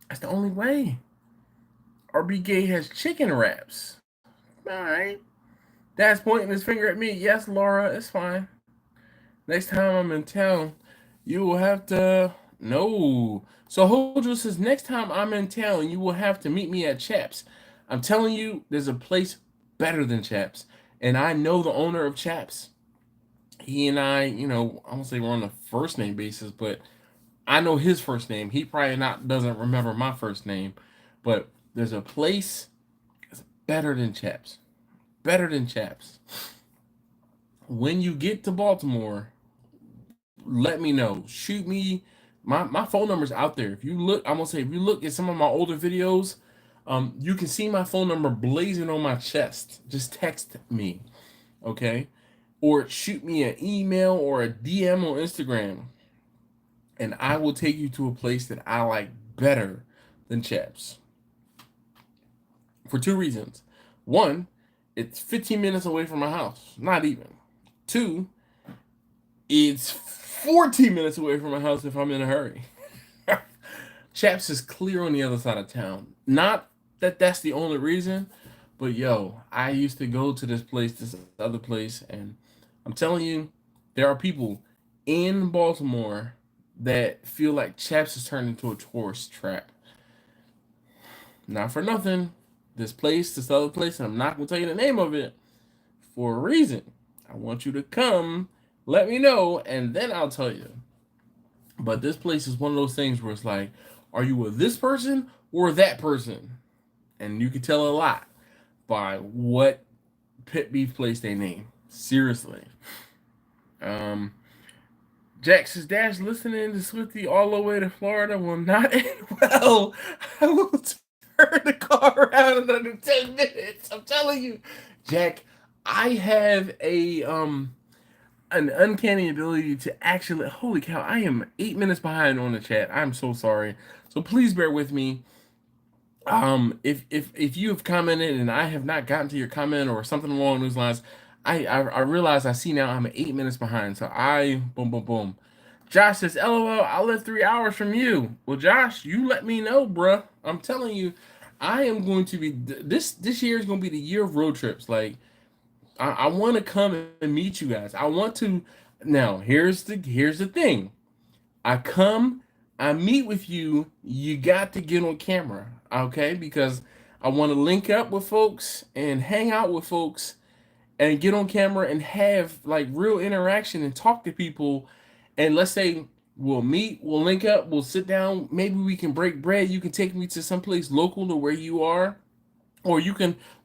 That's the only way. RB Gay has chicken wraps. Alright. Dad's pointing his finger at me. Yes, Laura, it's fine. Next time I'm in town, you will have to. No. So Hojo says, next time I'm in town, you will have to meet me at Chaps. I'm telling you, there's a place better than Chaps. And I know the owner of Chaps. He and I, I won't say we're on a first name basis, but I know his first name. He probably not doesn't remember my first name. But there's a place that's better than Chaps. Better than Chaps. When you get to Baltimore, let me know. Shoot me. My phone number's out there. If you look, I'm gonna say if you look at some of my older videos, you can see my phone number blazing on my chest. Just text me, okay? Or shoot me an email or a DM on Instagram, and I will take you to a place that I like better than Chaps. For two reasons. One, it's 15 minutes away from my house. Not even. Two, it's 14 minutes away from my house if I'm in a hurry. Chaps is clear on the other side of town. Not that that's the only reason, but yo, I used to go to this other place, and I'm telling you, there are people in Baltimore that feel like Chaps has turned into a tourist trap. Not for nothing. This other place, and I'm not going to tell you the name of it for a reason. I want you to come, let me know, and then I'll tell you. But this place is one of those things where it's like, are you with this person or that person? And you can tell a lot by what pit beef place they name. Seriously. Jack says, Dash listening to Swifty all the way to Florida will not end well. I will turn the car around in under 10 minutes. I'm telling you. Jack, I have a an uncanny ability to actually, holy cow, I am 8 minutes behind on the chat. I'm so sorry. So please bear with me. If you have commented and I have not gotten to your comment or something along those lines, I realize I see now I'm 8 minutes behind. So boom boom boom. Josh says, LOL, I live 3 hours from you. Well, Josh, you let me know, bruh. I'm telling you, I am going to be this year is going to be the year of road trips. Like I want to come and meet you guys. I want to. Now here's the thing. I come, I meet with you. You got to get on camera, okay? Because I want to link up with folks and hang out with folks and get on camera and have like real interaction and talk to people. And let's say we'll meet, we'll link up, we'll sit down. Maybe we can break bread. You can take me to someplace local to where you are, or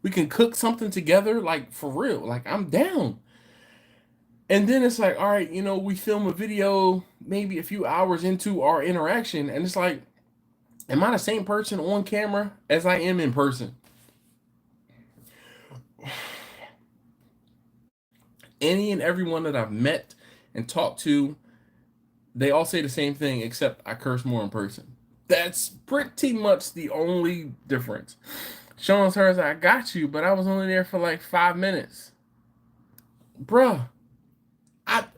we can cook something together, like for real. Like I'm down. And then it's like, all right, we film a video maybe a few hours into our interaction, and it's like, am I the same person on camera as I am in person? Any and everyone that I've met and talked to, they all say the same thing, except I curse more in person. That's pretty much the only difference. Sean says, I got you, but I was only there for like 5 minutes. Bruh,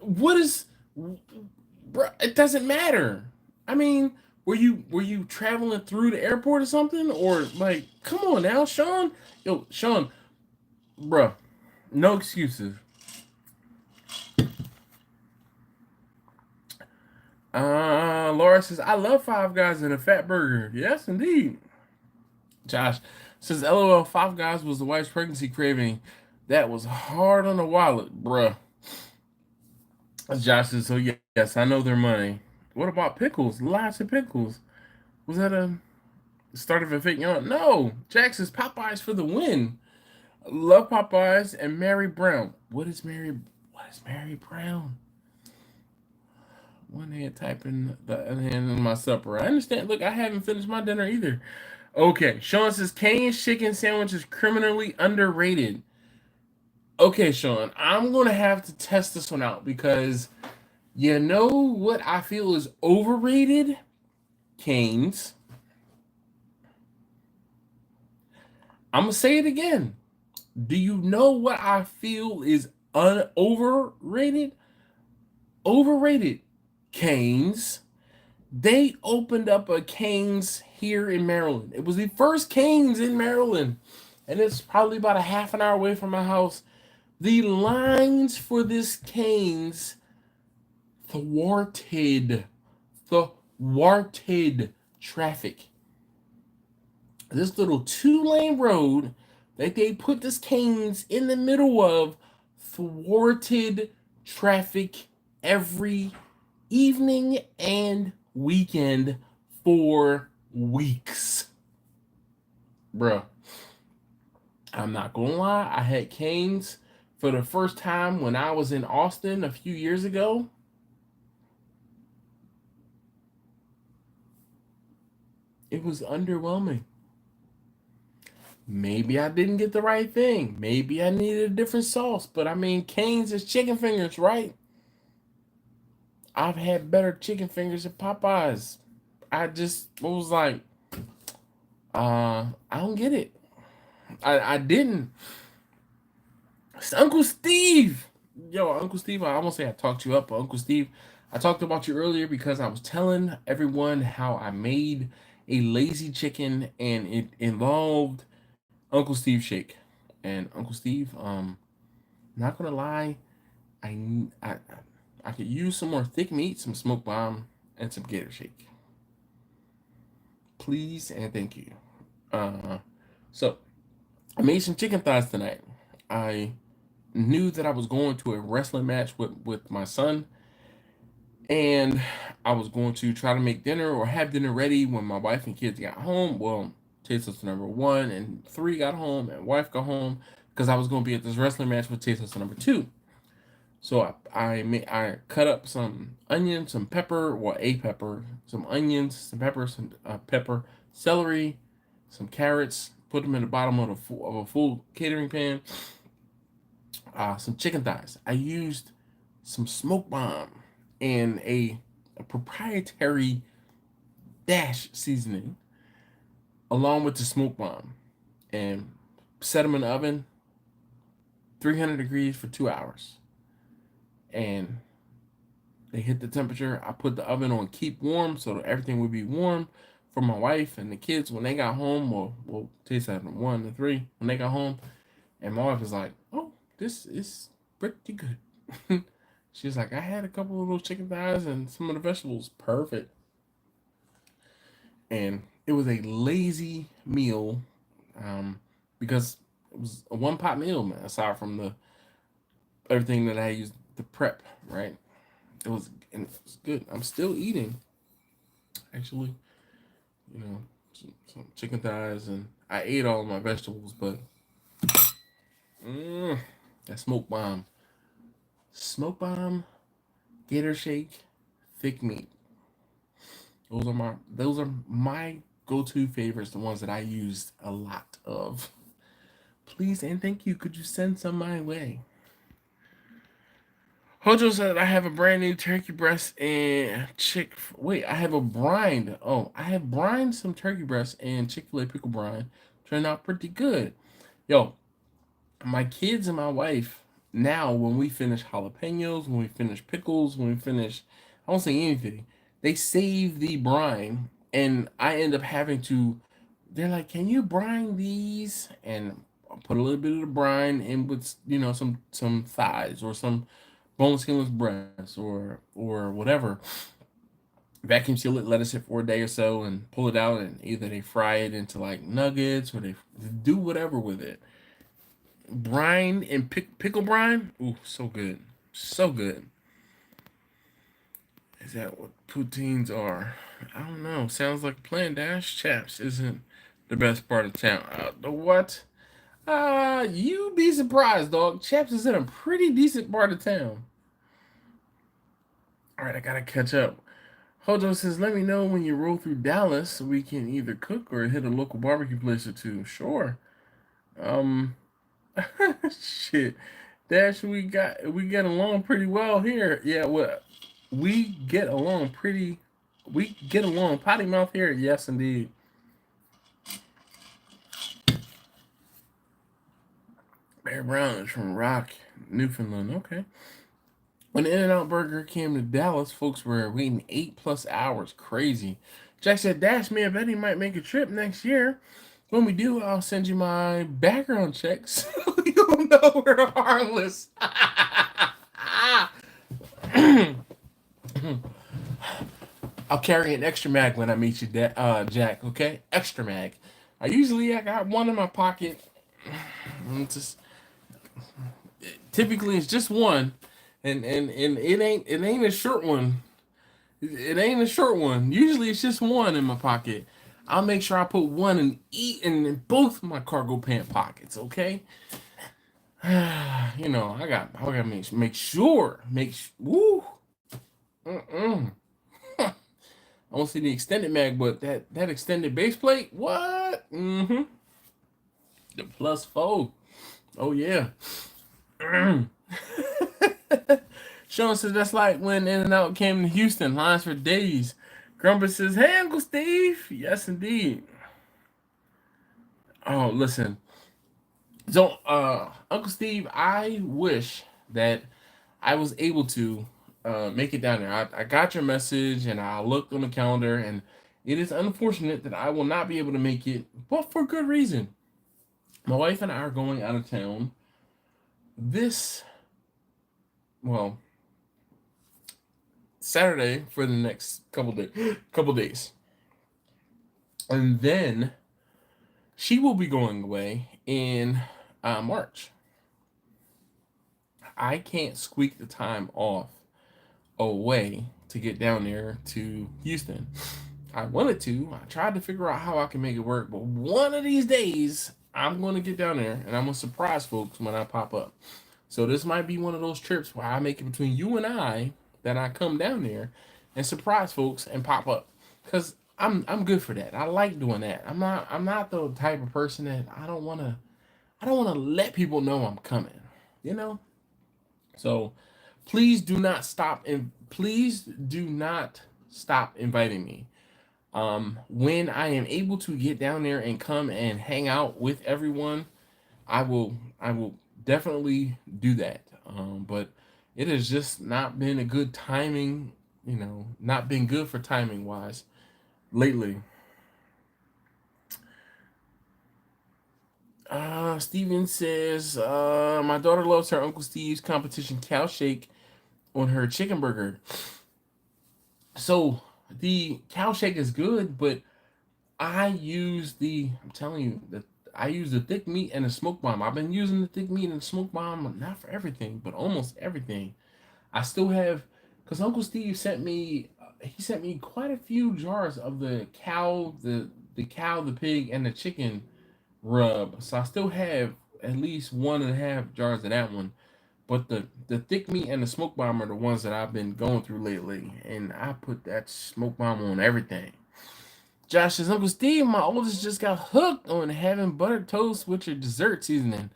what is, bruh, it doesn't matter. I mean, were you traveling through the airport or something? Or like, come on now, Sean. Yo, Sean, bruh, no excuses. Laura says, I love Five Guys and a fat burger. Yes, indeed. Josh says, LOL, Five Guys was the wife's pregnancy craving. That was hard on the wallet, bruh. Josh says, so yes, I know their money. What about pickles? Lots of pickles. Was that a start of a fake yawn? No. Jack says, Popeyes for the win. Love Popeyes and Mary Brown. What is Mary Brown? One hand typing, the other hand in my supper. I understand. Look, I haven't finished my dinner either. Okay, Sean says Cane's chicken sandwich is criminally underrated. Okay, Sean, I'm gonna have to test this one out because you know what I feel is overrated? Cane's. I'm gonna say it again. Do you know what I feel is overrated? Overrated. Cane's. They opened up a Cane's here in Maryland. It was the first Cane's in Maryland, and it's probably about a half an hour away from my house. The lines for this Cane's thwarted traffic. This little 2-lane road that they put this Cane's in the middle of thwarted traffic every evening and weekend for weeks. Bruh, I'm not gonna lie, I had Cane's for the first time when I was in Austin a few years ago. It was underwhelming. Maybe I didn't get the right thing. Maybe I needed a different sauce. But I mean, Cane's is chicken fingers, right? I've had better chicken fingers at Popeyes. I just was like, I don't get it. I didn't. It's Uncle Steve. Yo, Uncle Steve, I almost say I talked you up, but Uncle Steve, I talked about you earlier because I was telling everyone how I made a lazy chicken and it involved Uncle Steve shake. And Uncle Steve, not gonna lie, I I I could use some more thick meat, some smoked bomb, and some gator shake. Please and thank you. So I made some chicken thighs tonight. I knew that I was going to a wrestling match with my son, and I was going to try to make dinner or have dinner ready when my wife and kids got home. Well, Taste number 1 and 3 got home, and wife got home because I was going to be at this wrestling match with Taste number 2. So I cut up some onion, some pepper, well, a pepper, some onions, some pepper, some pepper, celery, some carrots. Put them in the bottom of a full catering pan. Some chicken thighs. I used some smoke bomb, and a proprietary dash seasoning along with the smoke bomb, and set them in the oven 300 degrees for 2 hours. And they hit the temperature. I put the oven on keep warm so that everything would be warm for my wife and the kids when they got home. Well, taste that from 1 to 3 when they got home. And my wife was like, "Oh, this is pretty good." She's like, "I had a couple of those chicken thighs and some of the vegetables. Perfect." And it was a lazy meal, because it was a one pot meal, man. Aside from the everything that I used to prep, right? It was good. I'm still eating, actually. Some chicken thighs, and I ate all of my vegetables, but that smoke bomb, gator shake, thick meat. Those are my go-to favorites, the ones that I used a lot of. Please and thank you. Could you send some my way? Hojo said I have a brand new turkey breast and Wait, I have a brined. Oh, I have brined some turkey breast and Chick-fil-A pickle brine. Turned out pretty good. Yo, my kids and my wife, now when we finish jalapenos, when we finish pickles, when we finish, I won't say anything, they save the brine, and I end up having to. They're like, "Can you brine these?" And I'll put a little bit of the brine in with some thighs or some boneless, skinless breasts or whatever. Vacuum seal it, let it sit for a day or so, and pull it out, and either they fry it into like nuggets or they do whatever with it. Brine and pickle brine, ooh, so good, so good. Is that what poutines are? I don't know. Sounds like plan dash. Chaps isn't the best part of town. The what? You'd be surprised, dog. Chaps is in a pretty decent part of town. All right, I gotta catch up. Hojo says, "Let me know when you roll through Dallas so we can either cook or hit a local barbecue place or two." Sure. Um, shit. Dash, we get along pretty well here. Yeah, well, we get along pretty. We get along potty mouth here. Yes, indeed. Bear Brown is from Rock, Newfoundland. Okay. When In-N-Out Burger came to Dallas, folks were waiting 8+ hours. Crazy. Jack said, "Dash me, I bet he might make a trip next year. When we do, I'll send you my background checks. You'll know we're harmless." I'll carry an extra mag when I meet you, Jack. Okay, extra mag. I got one in my pocket. Just typically it's just one, and it ain't a short one. It ain't a short one. Usually it's just one in my pocket. I'll make sure I put one in both my cargo pant pockets. Okay. I gotta woo. I won't see the extended mag, but that extended base plate, what? The plus four. Oh yeah. Sean says that's like when In-N-Out came to Houston, lines for days. Grumper says, "Hey, Uncle Steve." Yes, indeed. Oh, listen. So, Uncle Steve, I wish that I was able to make it down there. I got your message and I looked on the calendar, and it is unfortunate that I will not be able to make it, but for good reason. My wife and I are going out of town this, well, Saturday for the next couple days. And then she will be going away in March. I can't squeak the time off away to get down there to Houston. I wanted to. I tried to figure out how I can make it work, but one of these days I'm going to get down there and I'm going to surprise folks when I pop up. So this might be one of those trips where I make it between you and I, that I come down there and surprise folks and pop up, because I'm good for that. I like doing that. I'm not the type of person that I don't want to let people know I'm coming. You know. So please do not stop, and please do not stop inviting me. When I am able to get down there and come and hang out with everyone, I will definitely do that. But it has just not been a good timing, not been good for timing wise lately. Steven says, my daughter loves her Uncle Steve's competition cow shake on her chicken burger. So the cow shake is good, but I'm telling you, I use the thick meat and the smoke bomb. I've been using the thick meat and the smoke bomb, not for everything, but almost everything. I still have, because Uncle Steve he sent me quite a few jars of the cow, the pig, and the chicken rub. So I still have at least 1.5 jars of that one. But the thick meat and the smoke bomb are the ones that I've been going through lately, and I put that smoke bomb on everything. Josh says, Uncle Steve, my oldest just got hooked on having buttered toast with your dessert seasoning.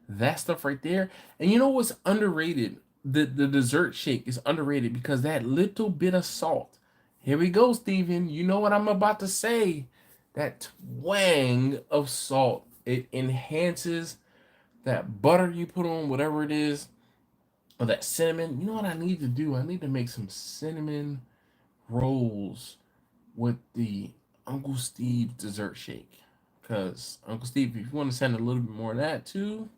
That stuff right there. And you know what's underrated? The dessert shake is underrated because that little bit of salt. Here we go, Steven. You know what I'm about to say. That twang of salt. It enhances that butter you put on, whatever it is, or that cinnamon. You know what I need to do? I need to make some cinnamon rolls with the Uncle Steve dessert shake. Because, Uncle Steve, if you want to send a little bit more of that too,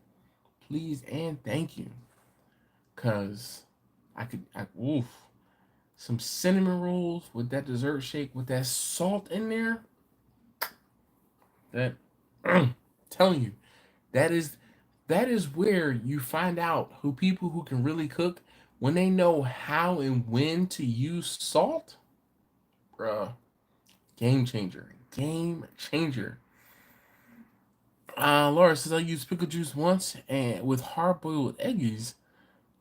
please and thank you. Because oof, some cinnamon rolls with that dessert shake with that salt in there. That, telling you, that is that is where you find out who people who can really cook when they know how and when to use salt. Bruh, game changer. Game changer. Laura says I used pickle juice once and with hard boiled eggies.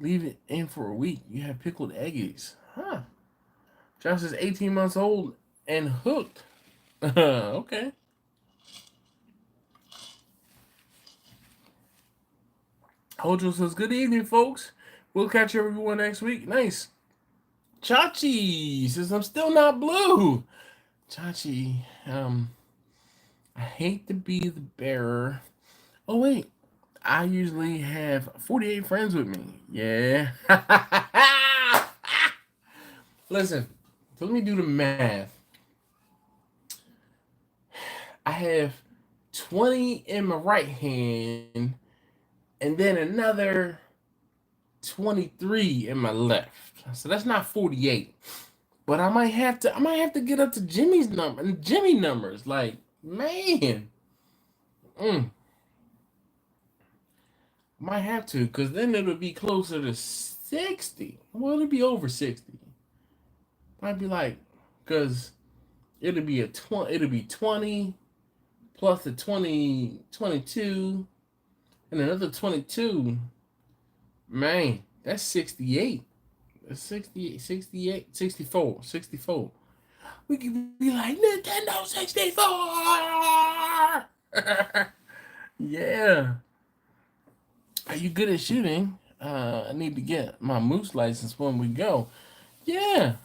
Leave it in for a week. You have pickled eggies. Huh. Josh is 18 months old and hooked. Okay. Hojo says, good evening, folks. We'll catch everyone next week. Nice. Chachi says, I'm still not blue. Chachi, I hate to be the bearer. Oh, wait. I usually have 48 friends with me. Yeah. Listen, so let me do the math. I have 20 in my right hand and then another 23 in my left. So that's not 48. But I might have to get up to Jimmy numbers. Like, man. Might have to, because then it'll be closer to 60. Well, it'll be over 60. Might be like, because it'll be 20 plus the 22 and another 22. Man, that's 68. That's 68, 68, 64, 64. We could be like, Nintendo 64! Yeah. Are you good at shooting? I need to get my moose license when we go. Yeah,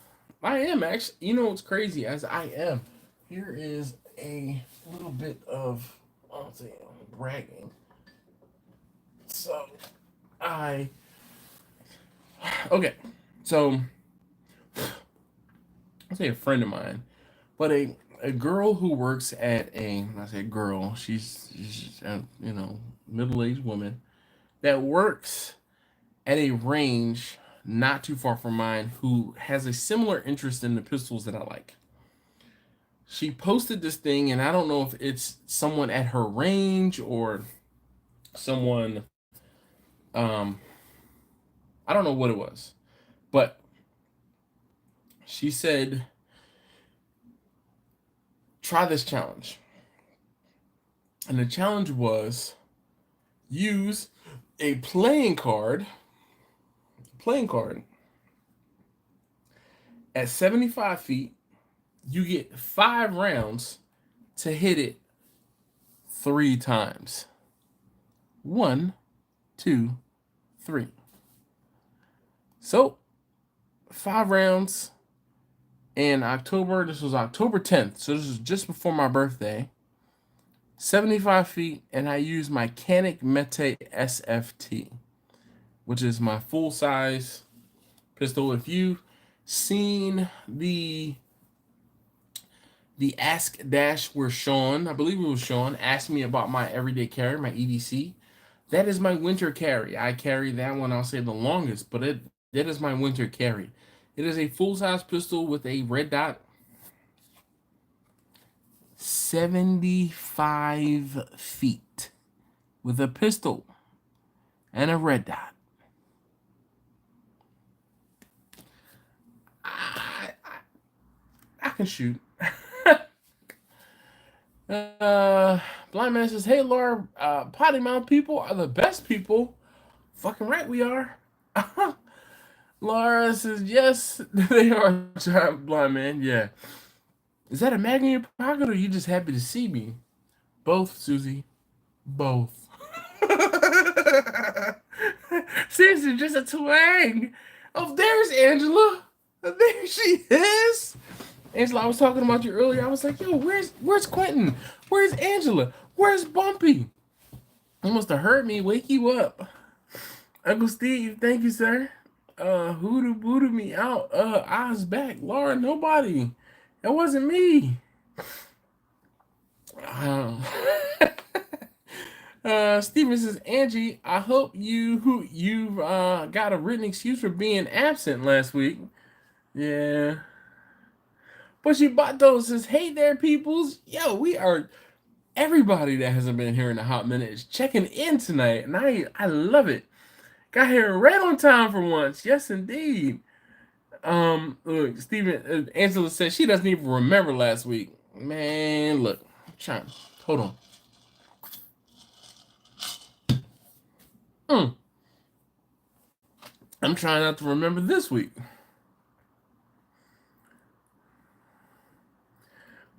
I am actually. You know what's crazy? As I am. Here is a little bit of, I'll say, bragging. So, okay. So, I'll say a friend of mine, but a girl who works at I say girl, she's a, middle-aged woman that works at a range not too far from mine who has a similar interest in the pistols that I like. She posted this thing, and I don't know if it's someone at her range or someone, um, I don't know what it was, but she said, try this challenge. And the challenge was use a playing card at 75 feet. You get 5 rounds to hit it 3 times. 1, 2, 3. So 5 rounds in October. This was October 10th. So this is just before my birthday. 75 feet, and I use my Canik Mete SFT, which is my full size pistol. If you've seen the Ask Dash where Sean, I believe it was Sean, asked me about my everyday carry, my EDC. That is my winter carry. I carry that one, I'll say the longest, but that is my winter carry. It is a full-size pistol with a red dot. 75 feet with a pistol and a red dot. I can shoot. Blind Man says, hey, Laura, potty mouth people are the best people. Fucking right we are. Laura says, yes, they are. Blind Man, yeah. Is that a mag in your pocket or are you just happy to see me? Both, Susie. Both. Seriously, just a twang. Oh, there's Angela. There she is. Angela, I was talking about you earlier. I was like, yo, where's Quentin? Where's Angela? Where's Bumpy? You must have heard me wake you up. Uncle Steve, thank you, sir. Hoodoo booted me out. I was back. Laura, nobody. It wasn't me. Steven says, Angie, I hope you've got a written excuse for being absent last week. Yeah. Bushy Bato says, hey there, peoples. Yo, we are, everybody that hasn't been here in a hot minute is checking in tonight, and I love it. Got here right on time for once. Yes, indeed. Look, Steven, Angela says she doesn't even remember last week. Man, look, hold on. I'm trying not to remember this week.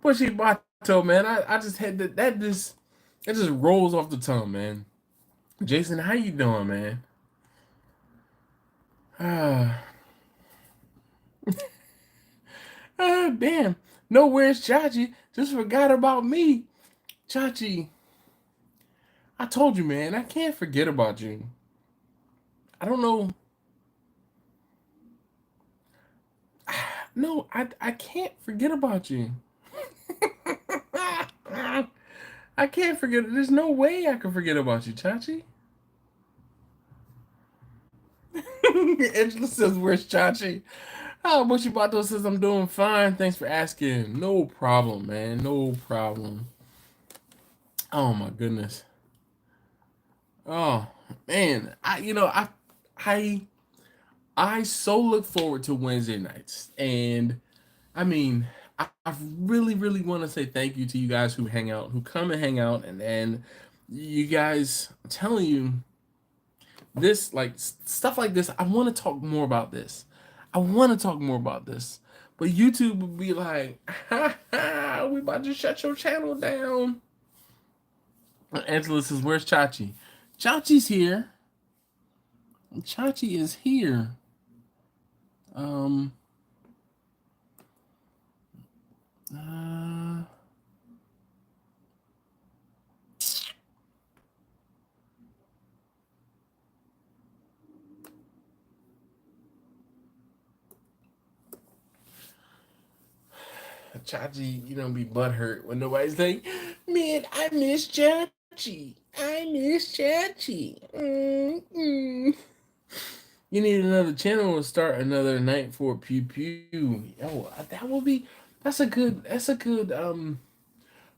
Bushy Bato, man, I just had that just rolls off the tongue, man. Jason, how you doing, man? Damn. No, where's Chachi? Just forgot about me. Chachi, I told you, man, I can't forget about you. I don't know. No, I can't forget about you. I can't forget. There's no way I can forget about you, Chachi. Angela says, where's Chachi? Oh, Bushibato says, I'm doing fine. Thanks for asking. No problem, man. No problem. Oh, my goodness. Oh, man. I so look forward to Wednesday nights. And, I mean, I really, really want to say thank you to you guys who hang out, who come and hang out. And you guys, I'm telling you, this, like, stuff like this, I want to talk more about this. But YouTube would be like, ha ha, we about to shut your channel down. Angela says, where's Chachi? Chachi's here. Chachi is here. Chachi, you don't be butthurt when nobody's like, man, I miss Chachi. Mm-mm. You need another channel to start another night for Pew Pew. Oh, that's a good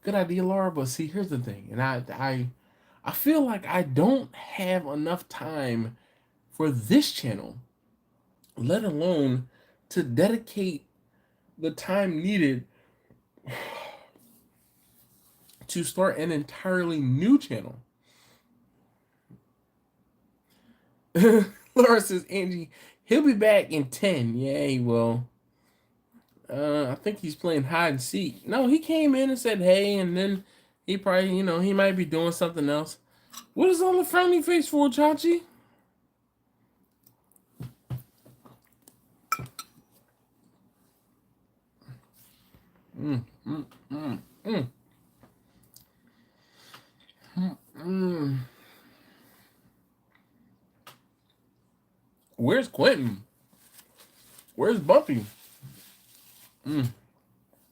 good idea, Laura. But see, here's the thing, and I feel like I don't have enough time for this channel, let alone to dedicate the time needed to start an entirely new channel. Laura says, Angie, he'll be back in 10. Yeah, he will. I think he's playing hide and seek. No, he came in and said, hey, and then he probably, he might be doing something else. What is all the frowny face for, Chachi? Mm, mm, mm, mm. Mm, mm. Where's Quentin? Where's Bumpy?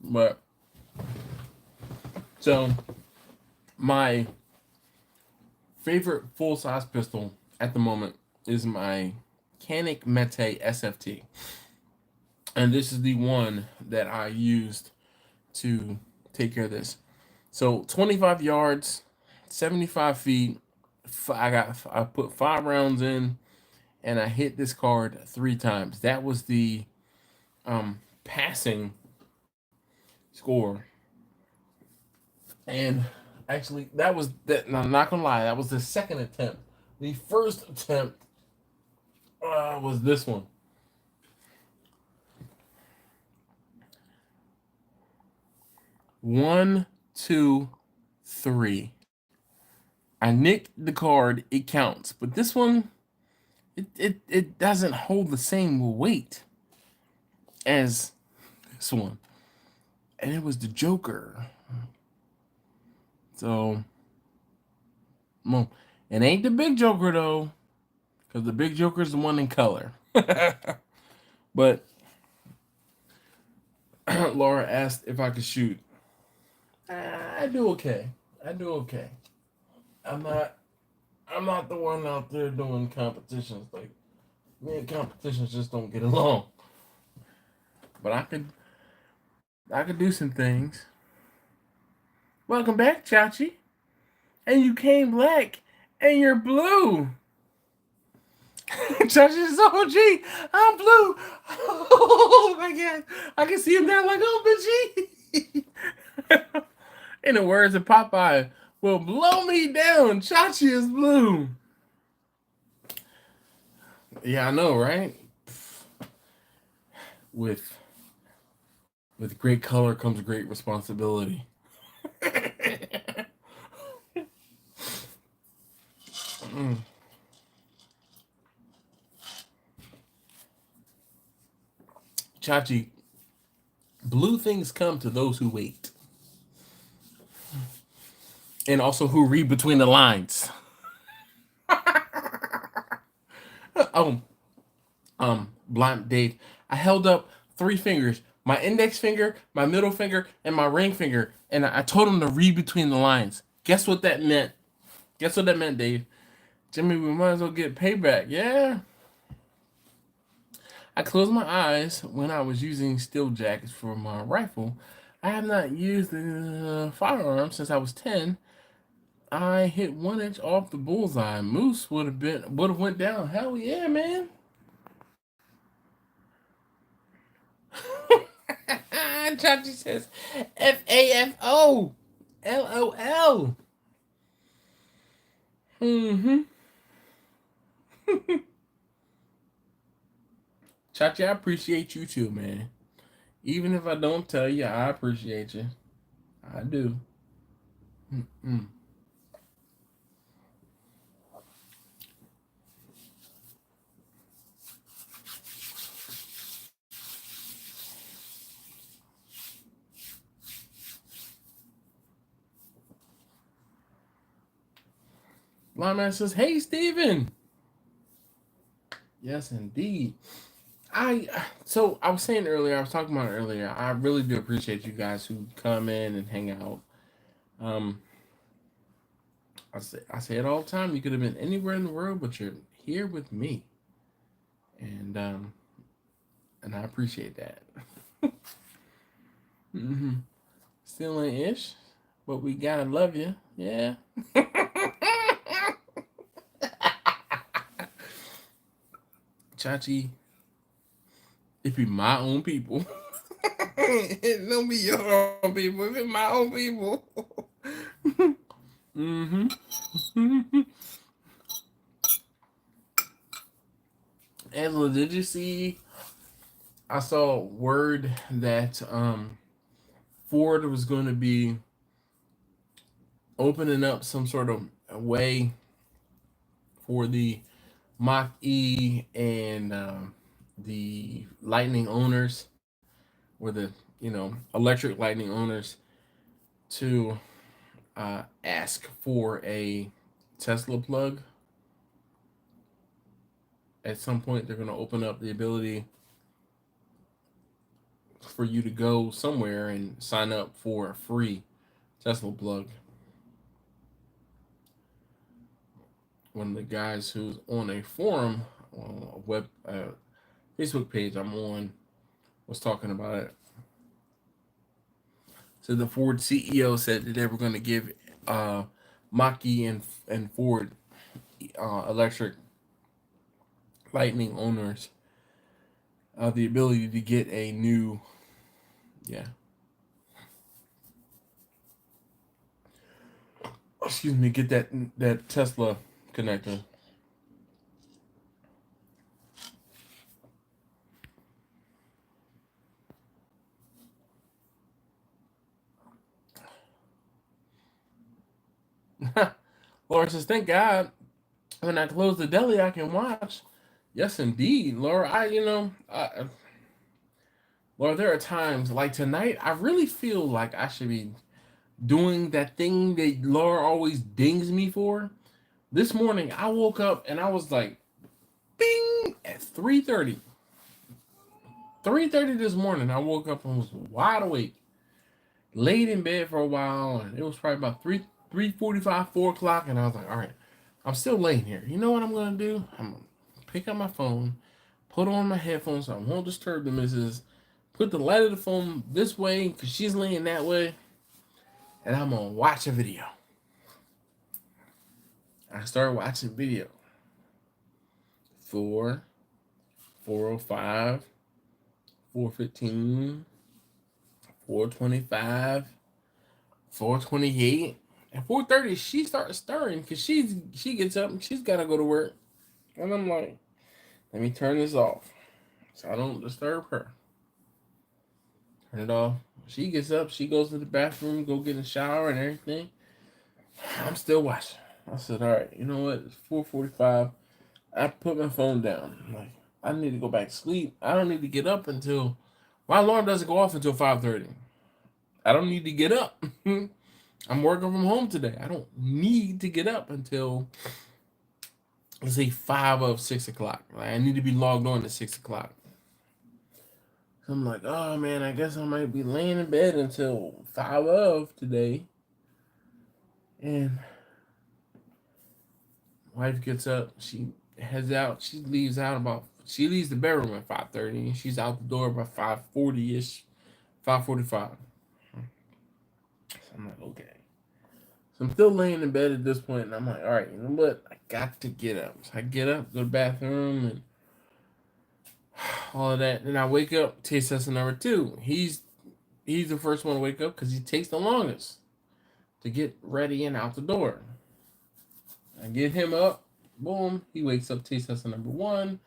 But so my favorite full size pistol at the moment is my Canic Mete SFT, and this is the one that I used to take care of this. So 25 yards, 75 feet. I put 5 rounds in, and I hit this card 3 times. That was the passing score. And actually, that was that. I'm not gonna lie, that was the second attempt. The first attempt was this one. 1, 2, 3. I nicked the card. It counts, but this one, it doesn't hold the same weight as this one, and it was the Joker. So, it ain't the big Joker though, because the big Joker is the one in color. But Laura asked if I could shoot. I do okay. I do okay. I'm not. I'm not the one out there doing competitions. Like me and competitions just don't get along. But I could. I could do some things. Welcome back, Chachi. And you came black, and you're blue. Chachi's OG. I'm blue. Oh my god. I can see him now like, oh, bitchy. In the words of Popeye, will blow me down. Chachi is blue. Yeah, I know, right? With great color comes great responsibility. Chachi, blue things come to those who wait. And also who read between the lines. Oh, blind Dave. I held up 3 fingers. My index finger, my middle finger, and my ring finger. And I told him to read between the lines. Guess what that meant? Guess what that meant, Dave? Jimmy, we might as well get payback. Yeah. I closed my eyes when I was using steel jackets for my rifle. I have not used the firearm since I was 10. I hit 1 inch off the bullseye. Moose would have went down. Hell yeah, man. Chachi says FAFO. LOL. Mm-hmm. Chachi, I appreciate you too, man. Even if I don't tell you, I appreciate you. I do. Mm-mm. Lineman says, "Hey, Steven." Yes, indeed. I was saying earlier, I was talking about it earlier. I really do appreciate you guys who come in and hang out. Um, I say it all the time. You could have been anywhere in the world, but you're here with me, and and I appreciate that. hmm Still ain't ish, but we gotta love you. Yeah. Chachi, it be my own people. It don't be your own people. It be my own people. hmm Angela, did you see? I saw word that Ford was going to be opening up some sort of way for the Mach E and the Lightning owners, or the electric lighting owners to ask for a Tesla plug. At some point, they're going to open up the ability for you to go somewhere and sign up for a free Tesla plug. One of the guys who's on a forum, a web Facebook page I'm on, was talking about it. So the Ford CEO said that they were going to give Mach-E and Ford electric lightning owners the ability to get a new, get that Tesla connector. Laura says, "Thank God, when I close the deli, I can watch." Yes, indeed, Laura. Laura, there are times like tonight. I really feel like I should be doing that thing that Laura always dings me for. This morning, I woke up and I was like, "Bing!" at 3:30. 3:30 this morning, I woke up and was wide awake. Laid in bed for a while, and it was probably about 3:45, 4 o'clock, and I was like, all right, I'm still laying here. You know what I'm gonna do? I'm gonna pick up my phone, put on my headphones so I won't disturb the missus, put the light of the phone this way because she's laying that way, and I'm gonna watch a video. I started watching video. 4:05, 4:15, 4:25, 4:28. At 4:30, she starts stirring because she gets up and she's gotta go to work. And I'm like, let me turn this off so I don't disturb her. Turn it off. She gets up, she goes to the bathroom, go get a shower and everything. I'm still watching. I said, all right, you know what? It's 4:45. I put my phone down. I'm like, I need to go back to sleep. I don't need to get up until my alarm doesn't go off until 5:30. I don't need to get up. I'm working from home today. I don't need to get up until, let's say, 6 o'clock. Like, I need to be logged on at 6 o'clock. So I'm like, oh man, I guess I might be laying in bed until 5 of today. And wife gets up, she heads out, she leaves the bedroom at 5:30, and she's out the door by 5:40-ish, 5:45. So I'm like, okay. So I'm still laying in bed at this point, and I'm like, all right, you know what? I got to get up. So I get up, go to the bathroom, and all of that. Then I wake up, taste tester number 2. He's the first one to wake up because he takes the longest to get ready and out the door. I get him up, boom, he wakes up, taste tester number 1.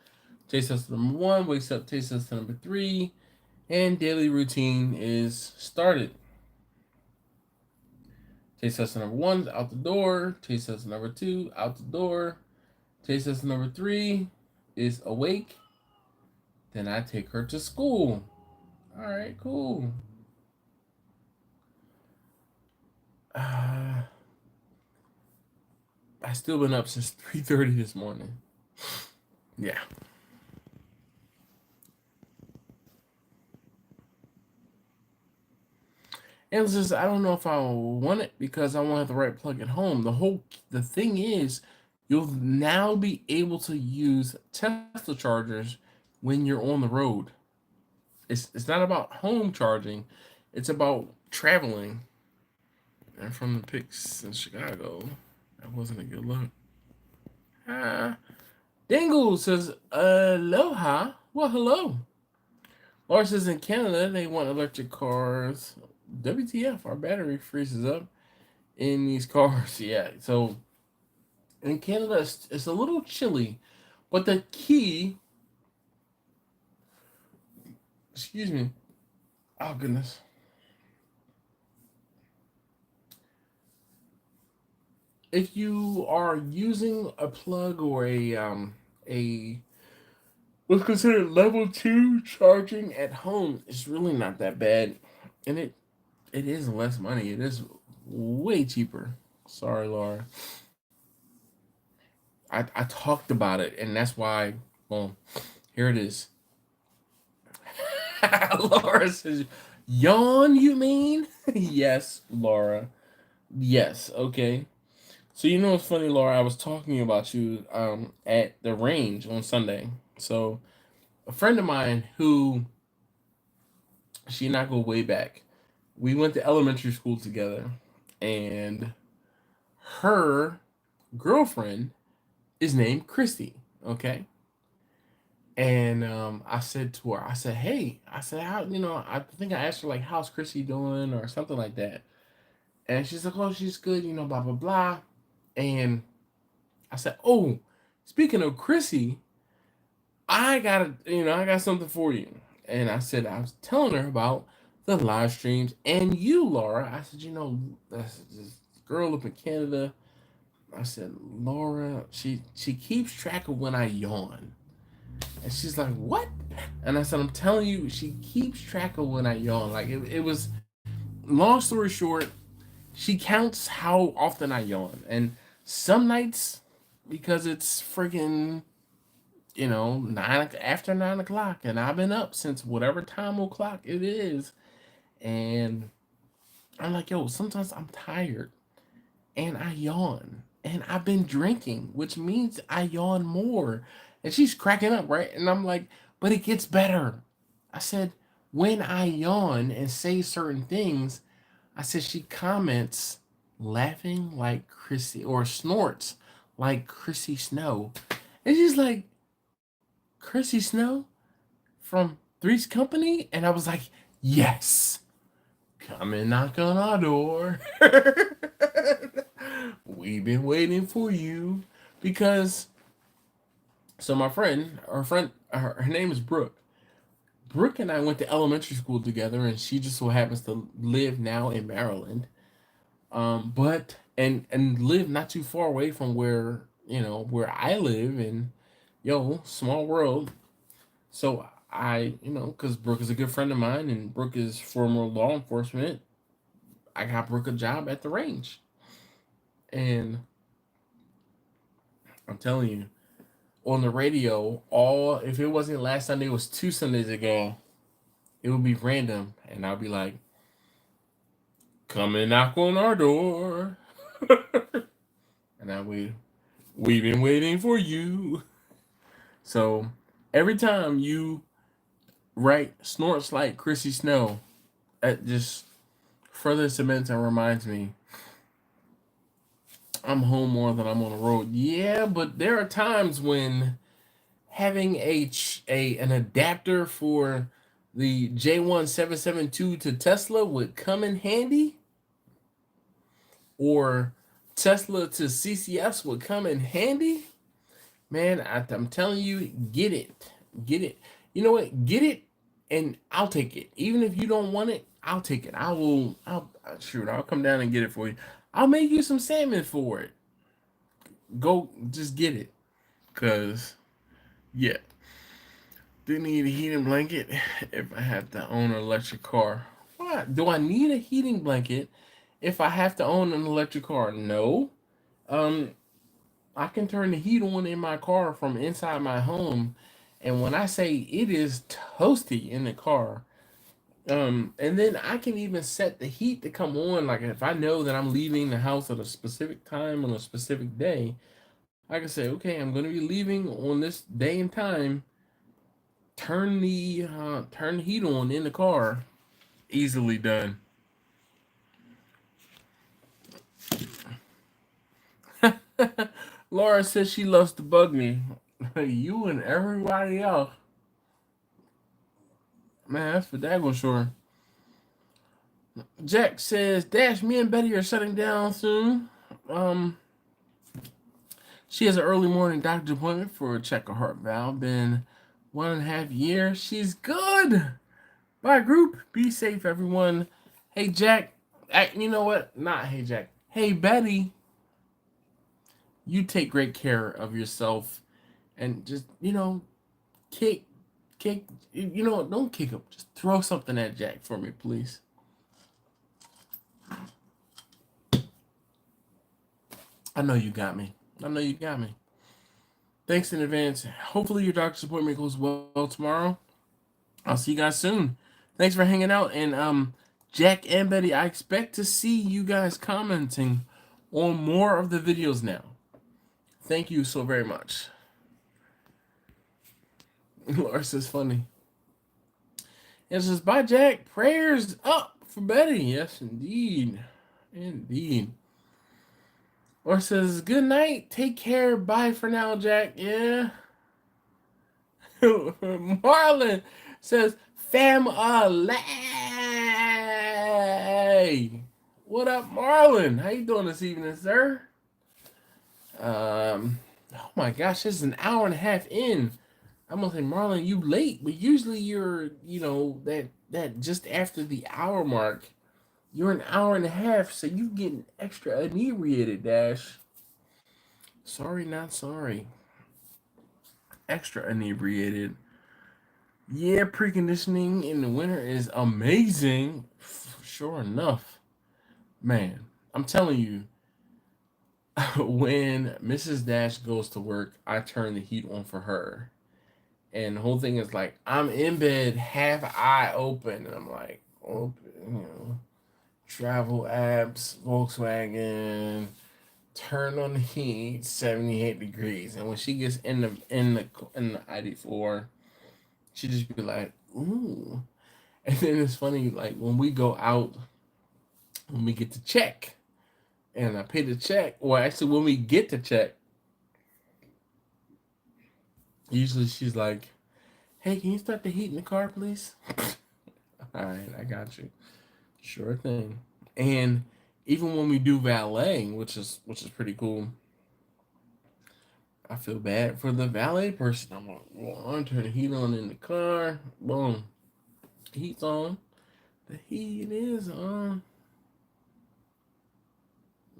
Taste tester number 1 wakes up, taste tester number 3, and daily routine is started. Taste tester number 1 out the door. Taste tester number 2 out the door. Taste tester number 3 is awake. Then I take her to school. All right, cool. I still been up since 3:30 this morning. Yeah. And it's just, I don't know if I want it because I won't have the right plug at home. The thing is, you'll now be able to use Tesla chargers when you're on the road. It's not about home charging, it's about traveling. And from the pics in Chicago, that wasn't a good look. Dingle says, aloha. Well, hello. Laura says in Canada, they want electric cars. WTF, our battery freezes up in these cars. Yeah, so in Canada, it's a little chilly. But the key, excuse me, oh goodness. If you are using a plug or a was considered level 2 charging at home. It's really not that bad. And it is less money. It is way cheaper. Sorry, Laura. I talked about it, and that's why, well, here it is. Laura says, yawn, you mean? Yes, Laura. Yes, okay. So you know what's funny, Laura? I was talking about you at the range on Sunday. So a friend of mine who she and I go way back. We went to elementary school together, and her girlfriend is named Christy. Okay, and I said to her, I said, "Hey," I said, "How I think I asked her like, how's Christy doing or something like that." And she's like, "Oh, she's good, blah blah blah." And I said, "Oh, speaking of Chrissy, I got something for you." And I said, I was telling her about the live streams and you, Laura. I said, this girl up in Canada. I said, Laura, she keeps track of when I yawn. And she's like, what? And I said, I'm telling you, she keeps track of when I yawn. Like it was long story short, she counts how often I yawn. And some nights, because it's freaking after 9 o'clock, and I've been up since whatever time o'clock it is, and I'm like, yo, sometimes I'm tired and I yawn, and I've been drinking, which means I yawn more, and she's cracking up, right? And I'm like, but it gets better. I said, when I yawn and say certain things, I said she comments laughing like Chrissy or snorts like Chrissy Snow, and she's like, Chrissy Snow from Three's Company? And I was like, yes, come and knock on our door. We've been waiting for you. Because, so my friend, her name is Brooke. Brooke and I went to elementary school together, and she just so happens to live now in Maryland. But and live not too far away from where I live, and small world. So because Brooke is a good friend of mine and Brooke is former law enforcement, I got Brooke a job at the range. And I'm telling you, on the radio, if it wasn't last Sunday, it was 2 Sundays ago, it would be random. And I'll be like, come and knock on our door. And we've been waiting for you. So every time you write snorts like Chrissy Snow, it just further cements and reminds me I'm home more than I'm on the road. Yeah, but there are times when having an adapter for the J1772 to Tesla would come in handy, or Tesla to CCS would come in handy. Man, I'm telling you, get it. You know what? Get it, and I'll take it. Even if you don't want it, I'll take it. I'll come down and get it for you. I'll make you some salmon for it. Go, just get it, cause yeah. Do need a heating blanket if I have to own an electric car? Why do I need a heating blanket if I have to own an electric car? No. Um, I can turn the heat on in my car from inside my home, and when I say it is toasty in the car, and then I can even set the heat to come on. Like if I know that I'm leaving the house at a specific time on a specific day, I can say, okay, I'm going to be leaving on this day and time. Turn the heat on in the car. Easily done. Laura says she loves to bug me. You and everybody else. Man, that's for daggone sure. Jack says, Dash, me and Betty are shutting down soon. Um, she has an early morning doctor's appointment for a check of heart valve. Been 1.5 years. She's good. Bye, group. Be safe, everyone. Hey, Jack. You know what? Not hey, Jack. Hey, Betty. You take great care of yourself, and just kick, you know what? Don't kick him. Just throw something at Jack for me, please. I know you got me. I know you got me. Thanks in advance. Hopefully your doctor's appointment goes well tomorrow. I'll see you guys soon. Thanks for hanging out. And Jack and Betty, I expect to see you guys commenting on more of the videos now. Thank you so very much. Laura says funny. It says, bye, Jack. Prayers up for Betty. Yes, indeed. Indeed. Laura says, good night. Take care. Bye for now, Jack. Yeah. Marlon says, family. What up, Marlon? How you doing this evening, sir? Oh my gosh, this is an hour and a half in. I'm gonna say, Marlon, you late, but usually you're, that just after the hour mark, you're an hour and a half, so you getting extra inebriated, Dash. Sorry, not sorry. Extra inebriated. Yeah, preconditioning in the winter is amazing. Sure enough. Man, I'm telling you, when Mrs. Dash goes to work, I turn the heat on for her. And the whole thing is like, I'm in bed, half eye open. And I'm like, open, travel apps, Volkswagen, turn on the heat, 78 degrees. And when she gets in the ID4, she just be like, ooh. And then it's funny, like when we go out, when we get to check, and I pay the check, or actually when we get to check, usually she's like, hey, can you start the heat in the car, please? All right, I got you. Sure thing. And even when we do valeting, which is pretty cool, I feel bad for the valet person. I'm like, well, I'm turning the heat on in the car. Boom. The heat's on. The heat is on.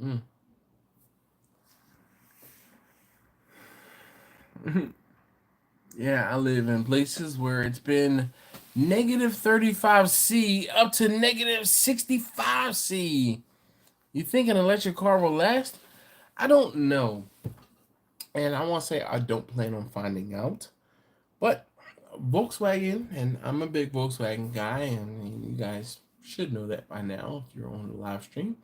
Mm. Yeah, I live in places where it's been negative 35°C up to negative 65°C. You think an electric car will last? I don't know. And I want to say I don't plan on finding out. But Volkswagen, and I'm a big Volkswagen guy, and you guys should know that by now if you're on the live stream.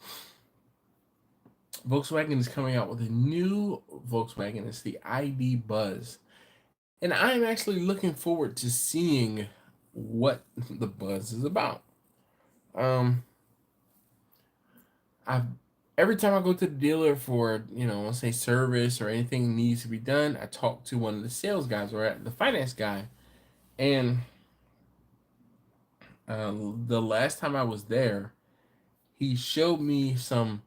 Volkswagen is coming out with a new Volkswagen. It's the ID Buzz. And I'm actually looking forward to seeing what the Buzz is about. I've every time I go to the dealer for, let's say service or anything needs to be done, I talk to one of the sales guys or the finance guy. And the last time I was there, he showed me some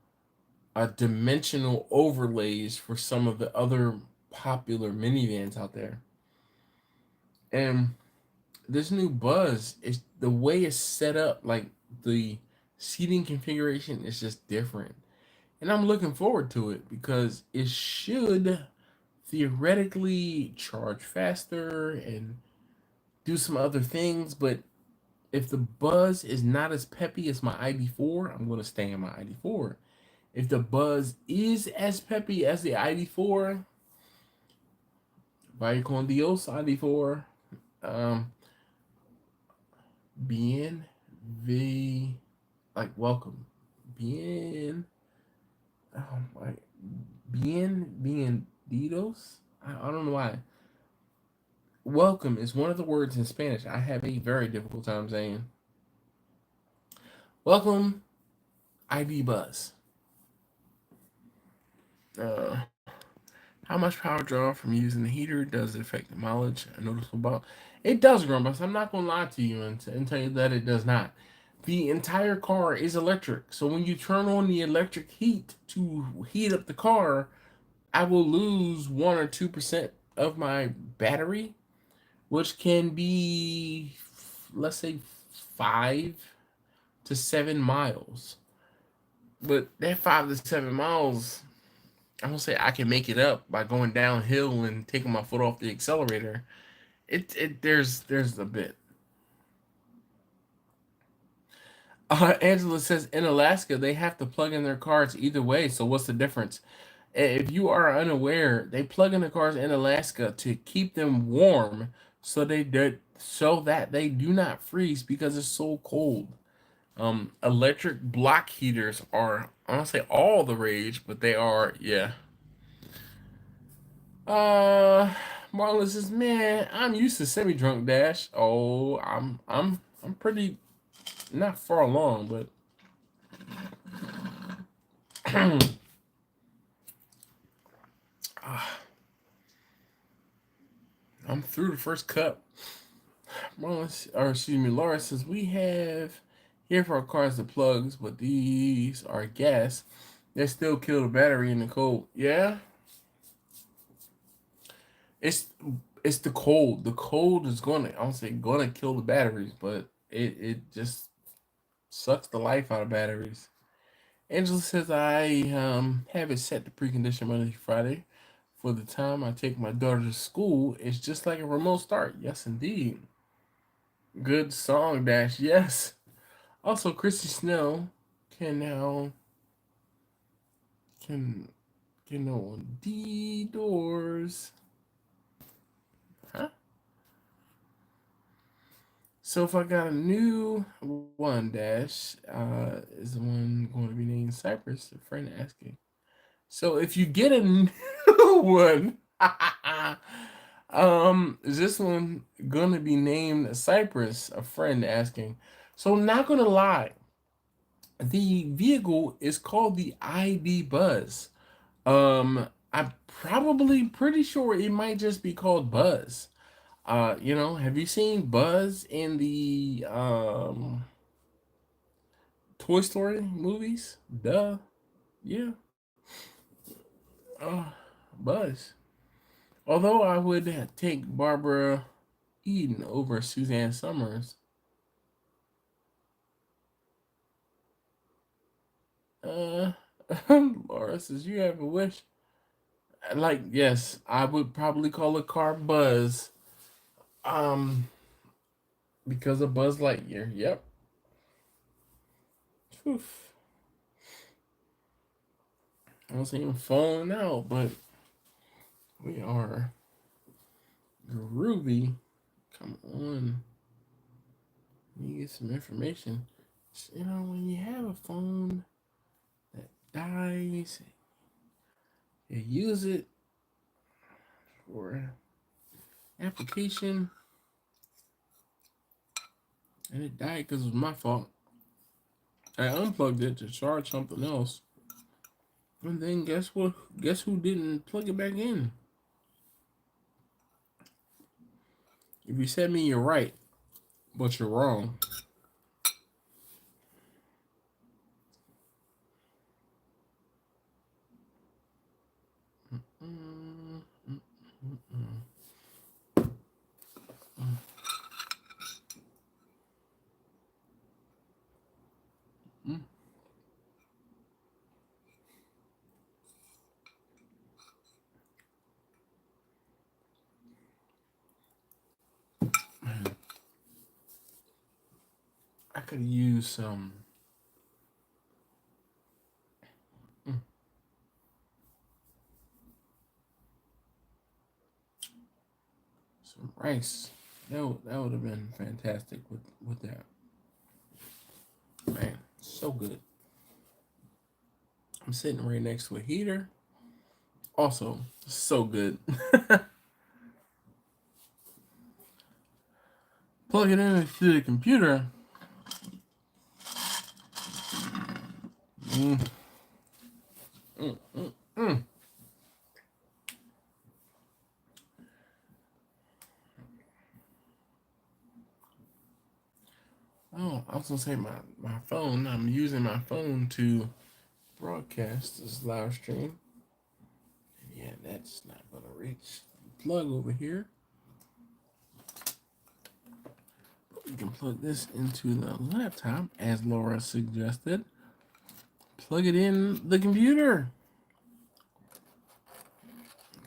dimensional overlays for some of the other popular minivans out there. And this new Buzz, is the way it's set up, like the seating configuration is just different. And I'm looking forward to it because it should theoretically charge faster and do some other things. But if the Buzz is not as peppy as my ID4, I'm going to stay in my ID4. If the Buzz is as peppy as the ID4, vaya con Dios, ID4. Bien, welcome. Bien, bienvenidos. I don't know why. Welcome is one of the words in Spanish I have a very difficult time saying. Welcome, ID Buzz. How much power draw from using the heater does it affect the mileage? A noticeable bump. It does, Grumbus. I'm not going to lie to you and tell you that it does not. The entire car is electric. So when you turn on the electric heat to heat up the car, I will lose 1 or 2% of my battery, which can be, let's say, 5 to 7 miles. But that 5 to 7 miles, I'm gonna say I can make it up by going downhill and taking my foot off the accelerator. There's a bit. Angela says in Alaska they have to plug in their cars either way. So what's the difference? If you are unaware, they plug in the cars in Alaska to keep them warm, so that they do not freeze because it's so cold. Electric block heaters are, I don't say all the rage, but they are, yeah. Uh, Marlon says, man, I'm used to semi-drunk dash. Oh, I'm pretty not far along, but I'm through the first cup. Laura says, we have here for our cars the plugs, but these are gas. They still kill the battery in the cold. Yeah, it's it's the cold. The cold is gonna, I don't say gonna kill the batteries, but it just sucks the life out of batteries. Angela says I have it set to precondition Monday through Friday. For the time I take my daughter to school, it's just like a remote start. Yes, indeed. Good song, Dash. Yes. Also, Chrissy Snow can now can open the doors. Huh? So if I got a new one, Dash, is the one going to be named Cypress? A friend asking. So if you get a new one, is this one gonna be named Cypress? A friend asking. So not gonna lie, the vehicle is called the ID Buzz. I'm probably pretty sure it might just be called Buzz. Have you seen Buzz in the Toy Story movies? Duh. Yeah. Uh, Buzz. Although I would take Barbara Eden over Suzanne Summers. Uh, Laura says you have a wish. Like, yes, I would probably call a car Buzz. Um, because of Buzz Lightyear. Yep. Oof. I wasn't even falling out, but we are groovy. Come on. You get some information. When you have a phone that dies, you use it for application, and it died because it was my fault. I unplugged it to charge something else, and then guess what? Guess who didn't plug it back in? If you said me, you're right, but you're wrong. I could use some rice. That would have been fantastic with that. Man, so good. I'm sitting right next to a heater. Also, so good. Plug it into the computer. Mm. Mm, mm, mm. Oh, I was gonna say my phone. I'm using my phone to broadcast this live stream. And yeah, that's not gonna reach the plug over here. You can plug this into the laptop, as Laura suggested. Plug it in the computer.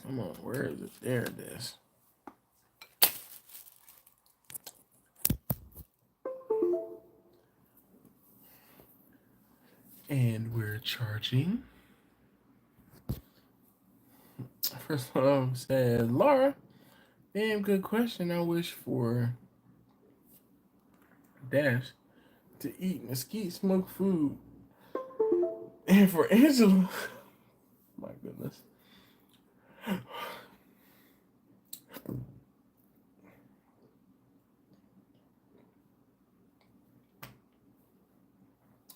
Come on, where is it? There it is. And we're charging. First one says, Laura, damn good question. I wish for Dash to eat mesquite smoked food. And for Angela, my goodness.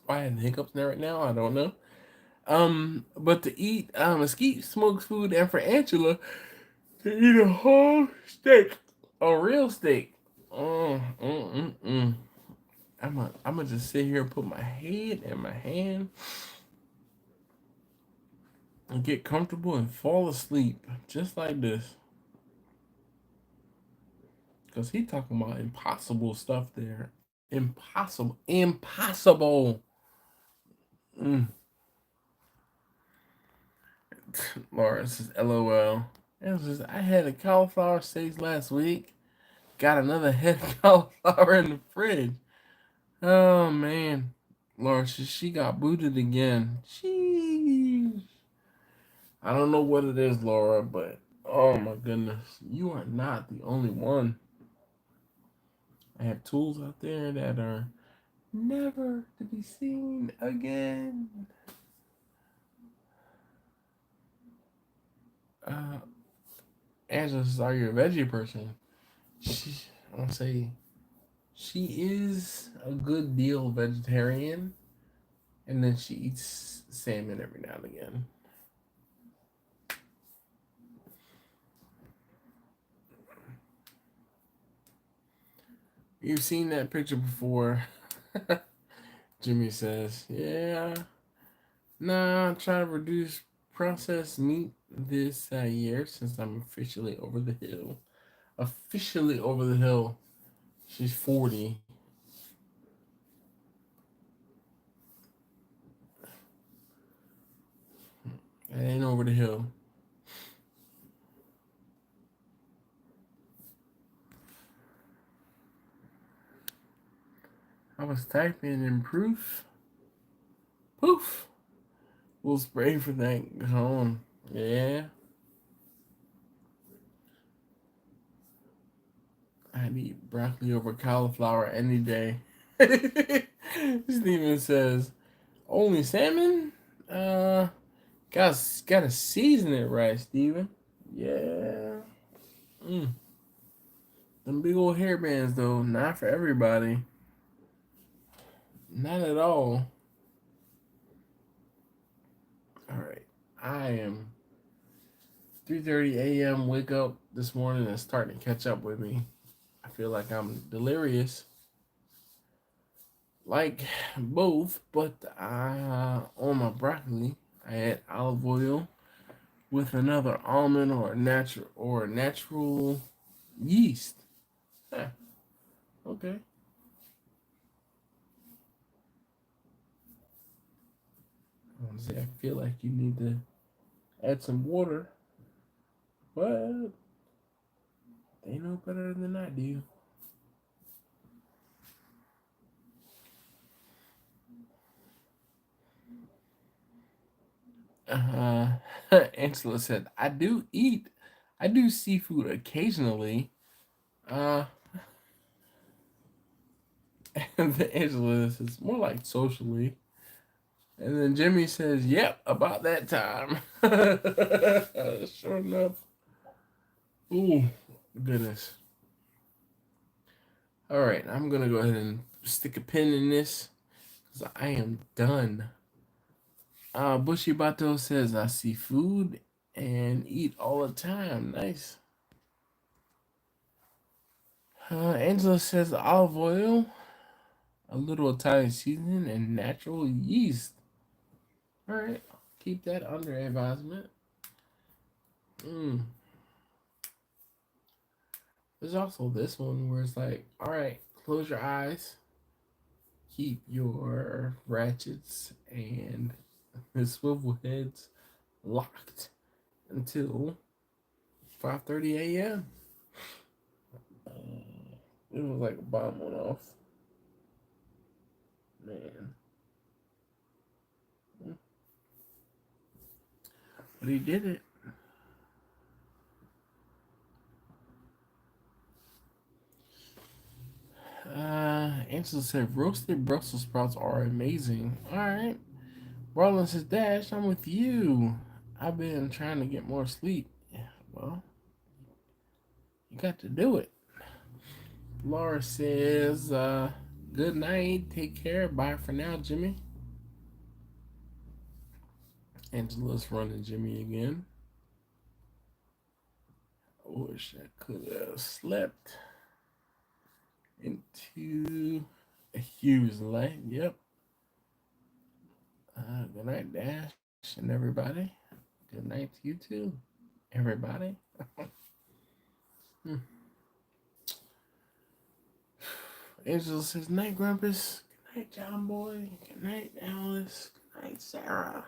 I had hiccups there right now. I don't know. But to eat mesquite smoked food, and for Angela to eat a whole steak, a real steak. I'm gonna just sit here and put my head in my hand and get comfortable and fall asleep just like this. Cause he talking about impossible stuff there. Impossible. Mm. Laura says, LOL. It says, I had a cauliflower steak last week. Got another head of cauliflower in the fridge. Oh man, Laura, she got booted again. Jeez. I don't know what it is, Laura, but oh my goodness, you are not the only one. I have tools out there that are never to be seen again. Uh, Angela says, "Are you a veggie person?" I'll say she is a good deal vegetarian, and then she eats salmon every now and again. You've seen that picture before. Jimmy says, yeah. Nah, I'm trying to reduce processed meat this year since I'm officially over the hill. Officially over the hill. She's 40. I ain't over the hill. I was typing in proof. Poof. We'll spray for that home. Yeah. I'd eat broccoli over cauliflower any day. Steven says, only salmon? Gotta season it right, Steven. Yeah. Them big old hairbands, though, not for everybody. Not at all. All right. I am 3:30 a.m. wake up this morning and starting to catch up with me. I feel like I'm delirious. Like both, but on my broccoli, I add olive oil with another almond or natural yeast. Huh. Okay. I want to say I feel like you need to add some water, but they know better than I do. Angela said, I do seafood occasionally. Uh, and Angela says, more like socially. And then Jimmy says, yep, about that time. Sure enough. Ooh, goodness. All right, I'm going to go ahead and stick a pin in this because I am done. Bushy Bato says, I see food and eat all the time. Nice. Angela says, olive oil, a little Italian seasoning, and natural yeast. All right, keep that under advisement. There's also this one where it's like, all right, close your eyes, keep your ratchets and the swivel heads locked until 5:30 a.m. It was like a bomb went off. Man. But he did it. Angela said roasted Brussels sprouts are amazing. Alright. Marlon says, Dash, I'm with you. I've been trying to get more sleep. Yeah, well, you got to do it. Laura says, good night. Take care. Bye for now, Jimmy. Angela's running Jimmy again. I wish I could have slept into a huge light. Yep. Good night, Dash, and everybody. Good night to you too, everybody. Angela says, night, Grumpus. Good night, John Boy. Good night, Alice. Good night, Sarah.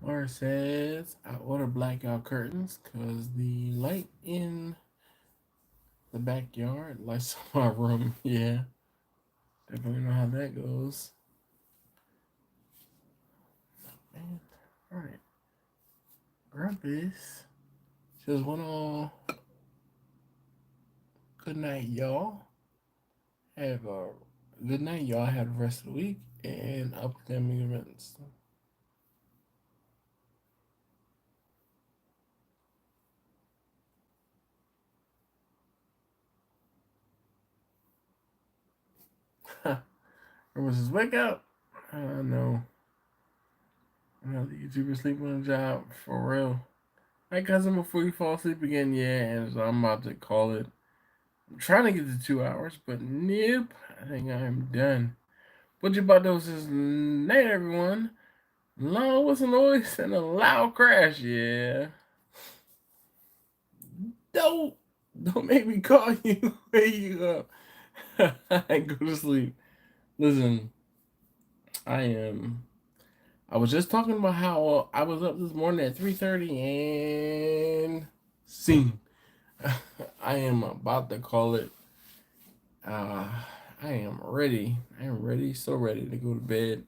Laura says, I order blackout curtains because the light in the backyard lights up my room. Yeah, definitely know how that goes. Man, all right. Grumpus says, one all. Good night, y'all. Have a good night, y'all. Have the rest of the week and upcoming events. Grumpus says, wake up. I know. I know the YouTuber sleeping on the job for real. Hi, cousin. Before you fall asleep again, yeah, and so I'm about to call it. I'm trying to get to 2 hours, but nope. I think I'm done. What you about to says, night, everyone. Long whistle noise and a loud crash. Yeah. Don't make me call you. Wake you up. Go to sleep. Listen, I was just talking about how I was up this morning at 3:30 and scene. I am about to call it. I am ready. I am ready, so ready to go to bed.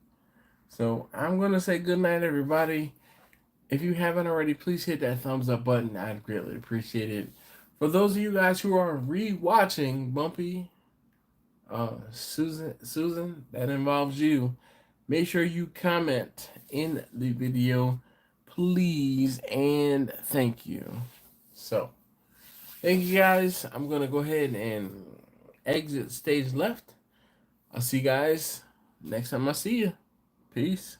So I'm gonna say good night, everybody. If you haven't already, please hit that thumbs up button. I'd greatly appreciate it. For those of you guys who are re-watching Bumpy, Susan, that involves you. Make sure you comment in the video, please, and thank you. So, thank you guys. I'm gonna go ahead and exit stage left. I'll see you guys next time I see you. Peace.